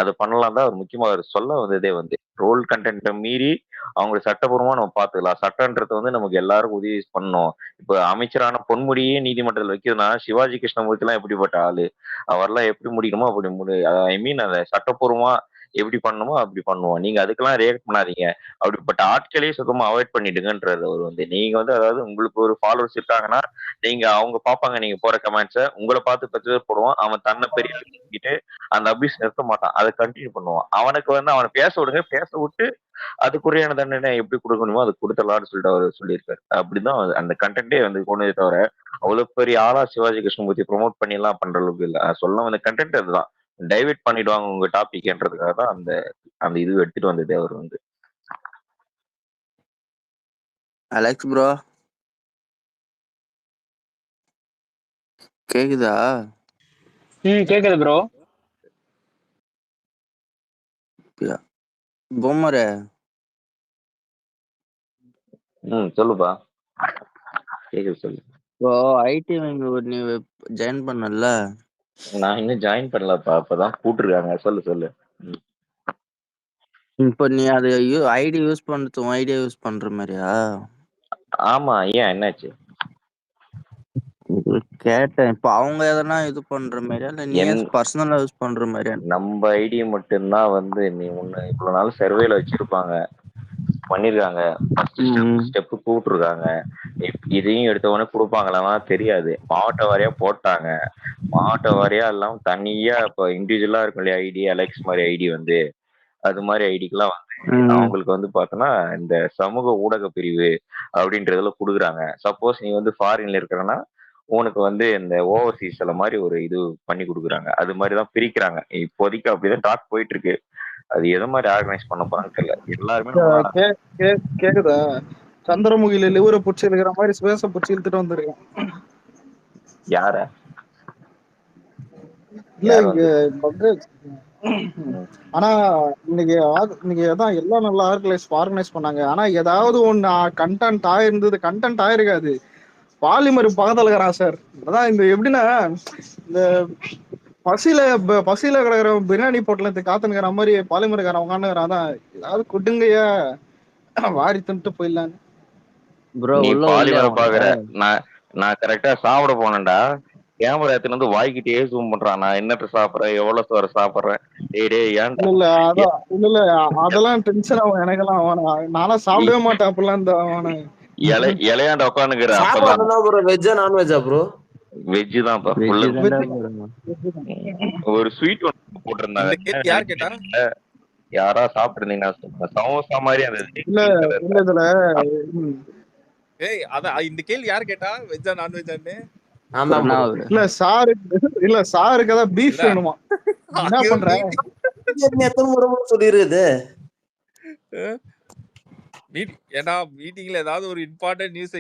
அத பண்ணலாம் தான் அவர் முக்கியமா அவர் சொல்ல வந்ததே வந்து. ரோல் கன்டென்ட்ட மீறி அவங்கள சட்டப்பூர்வமா நம்ம பார்த்துக்கலாம். சட்டன்றது வந்து நமக்கு எல்லாருக்கும் உதவி பண்ணணும். இப்ப அமைச்சரான பொன்முடியே நீதிமன்றத்துல வைக்கிறதுனா, சிவாஜி கிருஷ்ணமூர்த்திலாம் எப்படிப்பட்ட ஆளு? அவர்லாம் எப்படி முடிக்கணுமோ அப்படி ஐ மீன் அத சட்டப்பூர்வமா எப்படி பண்ணணுமோ அப்படி பண்ணுவோம். நீங்க அதுக்கெல்லாம் ரியாக்ட் பண்ணாதீங்க. அப்படிப்பட்ட ஆட்களையே சுத்தமா அவாய்ட் பண்ணிடுங்கன்றாரு அவரு வந்து. நீங்க வந்து அதாவது உங்களுக்கு ஒரு ஃபாலோவர்ஸ் இருக்காங்கன்னா, நீங்க அவங்க பார்ப்பாங்க நீங்க போற கமெண்ட்ஸ. உங்கள பார்த்து 10 பேர் போடுவான். அவன் தன்ன பெரிய ஆளுன்னு நம்பிட்டு அந்த அபியூஸ் நிறுத்த மாட்டான். அத கன்டின்யூ பண்ணுவான். அவனுக்கு வந்து அவன பேச விடுங்க. பேச விட்டு அதுக்குரியான தண்டனை எப்படி குடுக்கணுமோ அது குடுத்துடலாம்னு சொல்லிட்டு அவரு சொல்லியிருக்காரு. அப்படிதான் அந்த கன்டென்ட்டே வந்து போனதே தவிர, அவ்வளவு பெரிய ஆளா சிவாஜி கிருஷ்ணமூர்த்தி ப்ரொமோட் பண்ணிலாம் பண்ற அளவுக்கு இல்ல. சொல்ல வந்த கன்டென்ட் அதுதான். டைவர்ட் பண்ணிடுவாங்க உங்க டாபிக்ன்றதுக்காக தான் அந்த அந்த இது எடுத்துட்டு வந்ததே அவர் வந்து. அலெக்ஸ் ப்ரோ கேக்குதா? கேக்குது ப்ரோ. பொம்மரே சொல்லுப்பா. கேக்குது சொல்லு. இப்போ ஐடி நீ ஜாயின் பண்ணல? நான் இன்னும் ஜாயின் பண்ணலப்பா. அப்பதான் கூப்பிட்டுருக்காங்க. சொல்லு. இப்போ நீ அது ஐடி யூஸ் பண்றது உன் ஐடியா யூஸ் பண்ற மாதிரியா? ஆமா. ஏன் என்னாச்சு? கேட்டேன். இப்போ அவங்க எதனா இது பண்ற மாதிரியா இல்ல நீ பர்சனலா யூஸ் பண்ற மாதிரியா? நம்ம ஐடி மட்டும்தான் வந்து நீ முன்ன இவ்வளவு நாள் சர்வேல வச்சிருப்பாங்க, பண்ணிருக்காங்க. ஸ்டெப் கூப்பிட்டுருக்காங்க. இதையும் எடுத்த உடனே கொடுப்பாங்களா தெரியாது. மாவட்ட வாரியா போட்டாங்க. மாவட்ட வாரியா எல்லாம் தனியா இப்ப இண்டிவிஜுவலா இருக்கும் இல்லையா ஐடி, அலெக்ஸ் மாதிரி ஐடி வந்து அது மாதிரி ஐடிக்கெல்லாம் வந்து அவங்களுக்கு வந்து பார்த்தோன்னா இந்த சமூக ஊடக பிரிவு அப்படின்றதுல கொடுக்குறாங்க. சப்போஸ் நீ வந்து ஃபாரின்ல இருக்கிறன்னா உனக்கு வந்து இந்த ஓவர்சீஸ்ல மாதிரி ஒரு இது பண்ணி கொடுக்குறாங்க. அது மாதிரி தான் பிரிக்கிறாங்க. இப்போதைக்கு அப்படிதான் டாக் போயிட்டு இருக்கு. அது எதை மாதிரி ஆர்கனைஸ் பண்ண போறான்னு தெரியல. எல்லாருமே கேக்குதா? சந்திரமுகில லிவரை புடிச்சு இருக்கிற மாதிரி சுவேச புடிச்சு இழுத்துட்டு வந்திருக்கேன். யார? இல்ல இங்க ஆனா இன்னைக்கு அதான் எல்லாம் நல்லா ஆர்கனைஸ் பண்ணாங்க. ஆனா ஏதாவது ஒண்ணு கண்டென்ட் ஆயிருந்தது. கண்டென்ட் ஆயிருக்காது. பாலிமர் பக்கத்துல இருக்கிறான் சார். அதான் இந்த எப்படின்னா இந்த பசியில கிடக்குற பிரியாணி போட்டல காத்துனுக்கிற மாதிரி பாலிமருக்காரன் உட்காந்துக்கிறான். அதான் ஏதாவது குடுங்கய்யா வாரி தின்ட்டு போயிடலான்னு. நீ பாலிமரை பாக்குற. நான் கரெக்டா சாப்பிட போனேன்டா. கேமரா எடுத்துட்டு வந்து வாய்க்கிட்டே ஜூம் பண்றான். நான் என்னத்த சாப்பிடுறேன், எவ்வளவு சோறு சாப்பிடுறேன். இல்ல அதெல்லாம் டென்ஷன் ஆகும் எனக்கெல்லாம். நானும் சாப்பிடவே மாட்டேன் அப்படிலாம். இந்த இலையாண்ட உட்காந்துக்கிற வெஜ்ஜா நான்வெஜ்ஜா ப்ரோ? வெஜ் தான். ஒரு ஸ்வீட் ஒன்று போட்டிருந்தாங்க. யாரா சாப்பிட்டு சமோசா மாதிரி அந்த இந்த கேள்வி யாரு கேட்டா? வெஜ்ஜா நான்வெஜ்ஜான்னு? இல்ல சாருக்கு அதான் பீஃப் வேணுமா? என்ன பண்ற? எத்தனை முறை சொல்லிருக்குது. ஏன்னா மீட்டிங்ல ஏதாவது ஒரு இம்பார்ட்டன்ட் நியூஸ்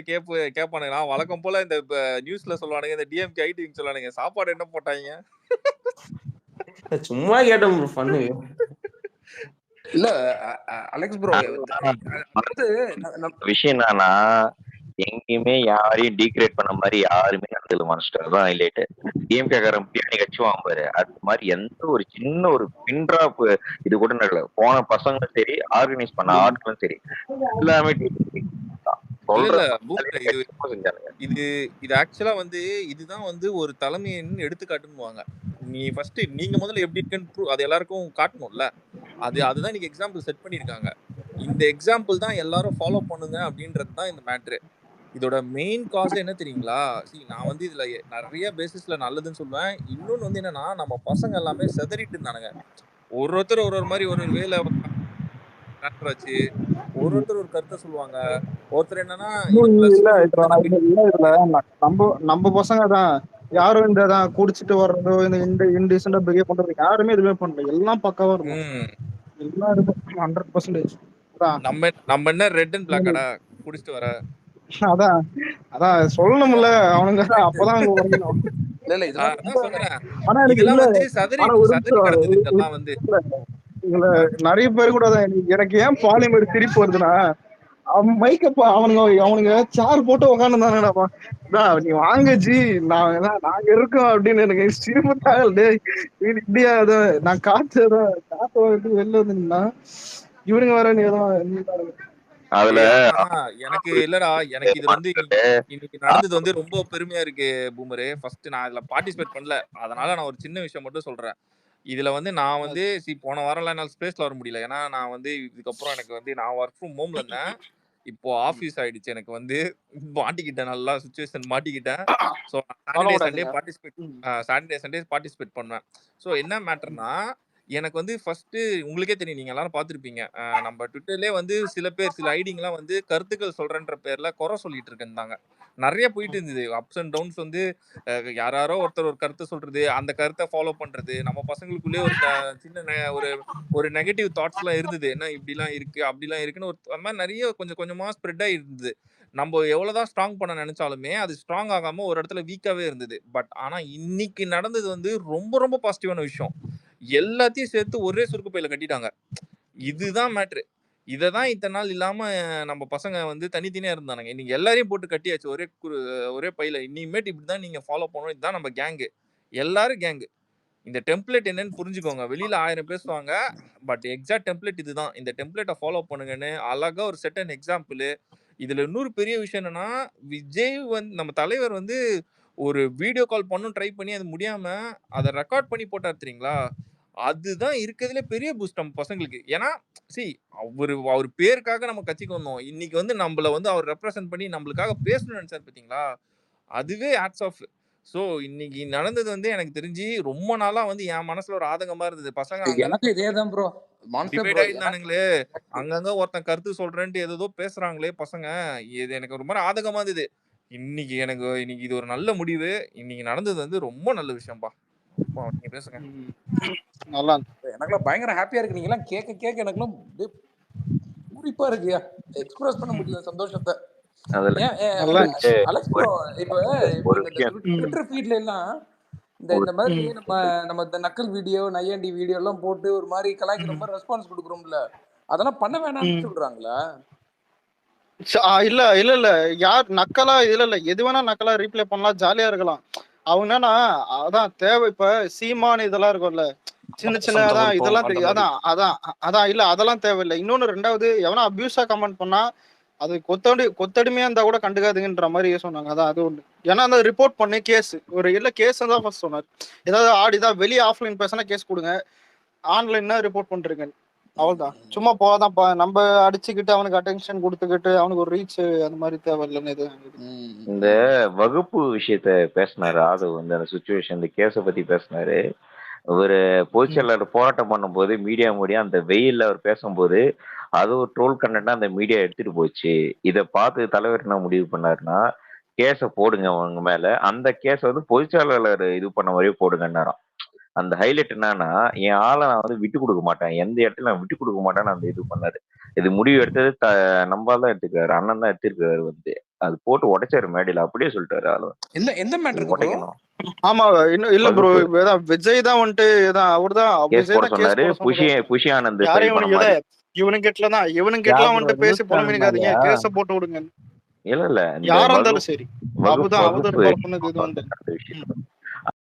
கேட்பானுங்க. வழக்கம் போல இந்த நியூஸ்ல சொல்லுவானுங்க, இந்த டிஎம்கே ஐடி சொல்லுவானுங்க சாப்பாடு என்ன போட்டாங்க. சும்மா கேட்டோம். இல்ல அலெக்ஸ் ப்ரோ விஷயம் என்னன்னா எங்கேயுமே யாரையும் டீக்ரேட் பண்ண மாதிரி யாருமே நடந்தது மாஸ்டர் தான் ஹைலைட். டிஎம்கே காரன் பிரியாணி கச்சுவாங்க பாரு. அது மாதிரி எந்த ஒரு சின்ன ஒரு பின்ட்ராப் இது கூட நடக்கல. போன பசங்களும் சரி, ஆர்கனைஸ் பண்ண ஆட்களும் சரி, எல்லாமே இது ஆக்சுவலா வந்து இதுதான் வந்து ஒரு தலைமையின் எடுத்துக்காட்டுன்னுவாங்க. நீ ஃபர்ஸ்ட் நீங்க முதல்ல எப்படி இருக்குன்னு அது எல்லாருக்கும் காட்டணும்ல. அதுதான் இன்னைக்கு எக்ஸாம்பிள் செட் பண்ணிருக்காங்க. இந்த எக்ஸாம்பிள் தான் எல்லாரும் ஃபாலோ பண்ணுங்க அப்படின்றது தான் இந்த மேட்ரு. இதோட மெயின் காஸ் என்ன தெரியுங்களா? நான் வந்து இதுல நிறைய பேசிஸ்ல நல்லதுன்னு சொல்லுவேன். இன்னொன்னு வந்து என்னன்னா, நம்ம பசங்க எல்லாமே செதறிட்டு இருந்தானுங்க. ஒருத்தர் ஒரு மாதிரி ஒரு வேலை வச்சு ஒருத்தர் ஒரு கருத்தை சொல்லுவாங்க. ஒருத்தர் என்னன்னா நம்ம பசங்க தான் யாரும் இந்த குடிச்சிட்டு வர்றதோ இந்த இன்டீசென்ட்டா பிஹேவ் பண்றது யாருமே எதுவுமே பண்ணல. எல்லாம் பக்காவா இருக்கும். எல்லாம் இருக்கும் 100%. நம்ம என்ன ரெட் அண்ட் பிளாக்கடா குடிச்சிட்டு வர. அதான் சொல்லணும்ல அவனுங்க. அப்பதான் அவங்க வரணும். நிறைய பேர் கூட எனக்கு ஏன் பாலிமர் சிரிப்பு வருதுன்னா, அவன் மைக்கப்பா அவனுங்க சேர் போட்டு உட்காந்துருந்தானுங்கடாப்பா. நீ வாங்க ஜி, நாங்க இருக்கோம் அப்படின்னு. எனக்கு ஸ்ரீமத்தாகல் டேய், இது இப்படியா? நான் காத்து வாங்கிட்டு வெளில வந்து நின்னா இவனுங்க வேற நீ அதுல ஆனா எனக்கு இல்லடா, எனக்கு இது வந்து இன்னைக்கு நடந்தது வந்து ரொம்ப பெருமையா இருக்கு பூமரு. ஃபர்ஸ்ட் நான் இதுல பார்ட்டிசிபேட் பண்ணல, அதனால நான் ஒரு சின்ன விஷயம் மட்டும் சொல்றேன். இதுல வந்து நான் வந்து போன வாரம்லாம் என்னால ஸ்பேஸ்ல வர முடியல. ஏன்னா நான் வந்து இதுக்கப்புறம் எனக்கு வந்து நான் ஒர்க் ஃப்ரம் ஹோம்ல இருந்தேன். இப்போ ஆஃபீஸ் ஆயிடுச்சு. எனக்கு வந்து மாட்டிக்கிட்டேன், நல்லா சுச்சுவேஷன் மாட்டிக்கிட்டேன். ஸோ சாட்டர்டே சண்டே பார்ட்டிசிபேட் பண்ணுவேன். ஸோ என்ன மேட்டர்னா, எனக்கு வந்து ஃபர்ஸ்ட் உங்களுக்கே தெரியும், நீங்க எல்லாரும் பார்த்துருப்பீங்க. நம்ம ட்விட்டர்லயே வந்து சில பேர் சில ஐடிங்கெல்லாம் வந்து கருத்துக்கள் சொல்றேன்ற பேர்ல குறை சொல்லிட்டு இருந்தாங்க. நிறைய போயிட்டு இருந்தது. அப்ஸ் அண்ட் டவுன்ஸ் வந்து யாரோ ஒருத்தர் ஒரு கருத்தை சொல்றது, அந்த கருத்தை ஃபாலோ பண்றது, நம்ம பசங்களுக்குள்ளே ஒரு சின்ன ஒரு நெகட்டிவ் தாட்ஸ் எல்லாம் இருந்தது. என்ன இப்படிலாம் இருக்கு அப்படிலாம் இருக்குன்னு அந்த மாதிரி நிறைய கொஞ்சம் கொஞ்சமா ஸ்ப்ரெட் ஆகி இருந்தது. நம்ம எவ்வளவுதான் ஸ்ட்ராங் பண்ண நினைச்சாலுமே அது ஸ்ட்ராங் ஆகாம ஒரு இடத்துல வீக்காவே இருந்தது. பட் ஆனா இன்னைக்கு நடந்தது வந்து ரொம்ப ரொம்ப பாசிட்டிவான விஷயம். எல்லாத்தையும் சேர்த்து ஒரே சுருக்கு பையில கட்டிட்டாங்க. இதுதான் மேட்ரு. இததான் இத்தனை நாள் இல்லாம நம்ம பசங்க வந்து தனித்தனியா இருந்தானுங்க. இன்னைக்கு எல்லாரையும் போட்டு கட்டியாச்சு ஒரே பையில. இனிமேட்டு இப்படிதான் நீங்க ஃபாலோ பண்ணணும். இதுதான் நம்ம கேங்கு. எல்லாரும் கேங்கு. இந்த டெம்ப்ளேட் என்னன்னு புரிஞ்சுக்கோங்க. வெளியில 1000 பேசுவாங்க, பட் எக்ஸாக்ட் டெம்ப்ளேட் இதுதான். இந்த டெம்ப்ளேட்டை ஃபாலோ பண்ணுங்கன்னு அழகா ஒரு செட் அண்ட் எக்ஸாம்பிள். இதுல இன்னொரு பெரிய விஷயம் என்னன்னா, விஜய் வந்து நம்ம தலைவர் வந்து ஒரு வீடியோ கால் பண்ணணும் ட்ரை பண்ணி அது முடியாம அதை ரெக்கார்ட் பண்ணி போட்டார் தெரியுங்களா? அதுதான் இருக்கிறதுல பெரிய பூஸ்ட் நம்ம பசங்களுக்கு. ஏன்னா அவர் பேருக்காக நம்ம கட்சிக்கு வந்தோம். இன்னைக்கு வந்து நம்மள வந்து அவர் ரெப்ரசென்ட் பண்ணி நம்மளுக்காக பேசணும்னு நினைச்சாரு பாத்தீங்களா? அதுவே ஹேட்ஸ் ஆஃப். சோ இன்னைக்கு நடந்தது வந்து எனக்கு தெரிஞ்சு ரொம்ப நாளா வந்து என் மனசுல ஒரு ஆதங்கமா இருந்தது. பசங்க எனக்கு இதேதான் ப்ரோ. டிவைட் ஆயிருந்தானுங்களே, அங்கங்க ஒருத்தன் கருத்து சொல்றேன்ட்டு ஏதோ பேசுறாங்களே பசங்க. இது எனக்கு ஒரு மாதிரி ஆதங்கமா இருந்தது. இன்னைக்கு இது ஒரு நல்ல முடிவு. இன்னைக்கு நடந்தது வந்து ரொம்ப நல்ல விஷயம்பா. நீங்க பேசுங்க. நல்லா எனக்குலாம் பயங்கர ஹாப்பியா இருக்கு. நீங்க எல்லாம் கேட்க எனக்குலாம் குறிப்பா இருக்கு. எக்ஸ்பிரஸ் பண்ண முடியல சந்தோஷத்தை. அலெக்ஸ் ப்ரோ, இப்ப ட்விட்டர் ஃபீட்ல எல்லாம் இந்த மாதிரி நம்ம இந்த நக்கல் வீடியோ, நையாண்டி வீடியோ எல்லாம் போட்டு ஒரு மாதிரி கலாய்க்கிற மாதிரி ரெஸ்பான்ஸ் கொடுக்குறோம்ல, அதெல்லாம் பண்ண வேணாம்னு சொல்றாங்களா? இல்ல யார் நக்கலா இல்ல எது வேணா நக்கலா ரீப்ளே பண்ணலாம், ஜாலியா இருக்கலாம். அவங்க என்னன்னா அதான் தேவை. இப்ப சீமான் இதெல்லாம் இருக்கும்ல, சின்ன அதான் இதெல்லாம் அதான் இல்ல அதெல்லாம் தேவையில்லை. இன்னொன்னு ரெண்டாவது, எவனா அபியூஸா கமெண்ட் பண்ணா அது கொத்தடிமையா இருந்தா கூட கண்டுக்காதுங்கன்ற மாதிரி சொன்னாங்க. அதான் அது ஒண்ணு. ஏன்னா அந்த ரிப்போர்ட் பண்ணி கேஸ் கேஸ் தான் ஃபர்ஸ்ட் சொன்னார். ஏதாவது ஆடிதான் வெளியே ஆஃப்லைன் பேசினா கேஸ் கொடுங்க, ஆன்லைன்னா ரிப்போர்ட் பண்றீங்க, அவ்வளவுதான். சும்மா போதான் நம்ம அடிச்சுக்கிட்டு அவனுக்கு அட்டென்ஷன் கொடுத்துக்கிட்டு அவனுக்கு ஒரு ரீச் அந்த மாதிரி தேவையில்லைன்னு இது. இந்த வகுப்பு விஷயத்த பேசினாரு ஆது வந்து அந்த சுச்சுவேஷன், இந்த கேஸ பத்தி பேசினாரு. ஒரு பொதுச்செயலாளர் போராட்டம் பண்ணும்போது மீடியா அந்த வெயில்ல அவர் பேசும்போது அது ஒரு ட்ரோல் கண்டென்ட்டா அந்த மீடியா எடுத்துட்டு போச்சு. இதை பார்த்து தலைவர் என்ன முடிவு பண்ணாருன்னா, கேஸை போடுங்க அவங்க மேல, அந்த கேஸை வந்து பொதுச்செயலாளர் இது பண்ண மாதிரியே போடுங்கன்னாராம். அந்த ஹைலைட் என்னன்னா, என் ஆளை நான் வந்து விட்டு கொடுக்க மாட்டேன், எந்த இடத்துல நான் விட்டு கொடுக்க மாட்டேன்னு அந்த இது பண்ணாரு. இது முடிவு எடுத்தது நம்பால் தான் எடுத்துக்காரு, அண்ணன் தான் எடுத்திருக்காரு. வந்து அது போட்டு உடைச்சாரு மேடையில, அப்படியே சொல்லிட்டாரு ஆளு. எந்த மேட்டர் உடைக்கணும். ஆமா இன்னும் இல்ல ப்ரோ, விஜய் தான் வந்துட்டு அவர்தான் கேஸ் போட சொன்னாரு. புஷி ஆனந்த் இவனுங்கெட்டலாம் வந்துட்டு பேசி புலம்பிக்காதீங்க, கேஸ போட்டு விடுங்க. இல்ல யாரா இருந்தாலும் சரி, அவதான் அவதூறு பண்ணது இது வந்து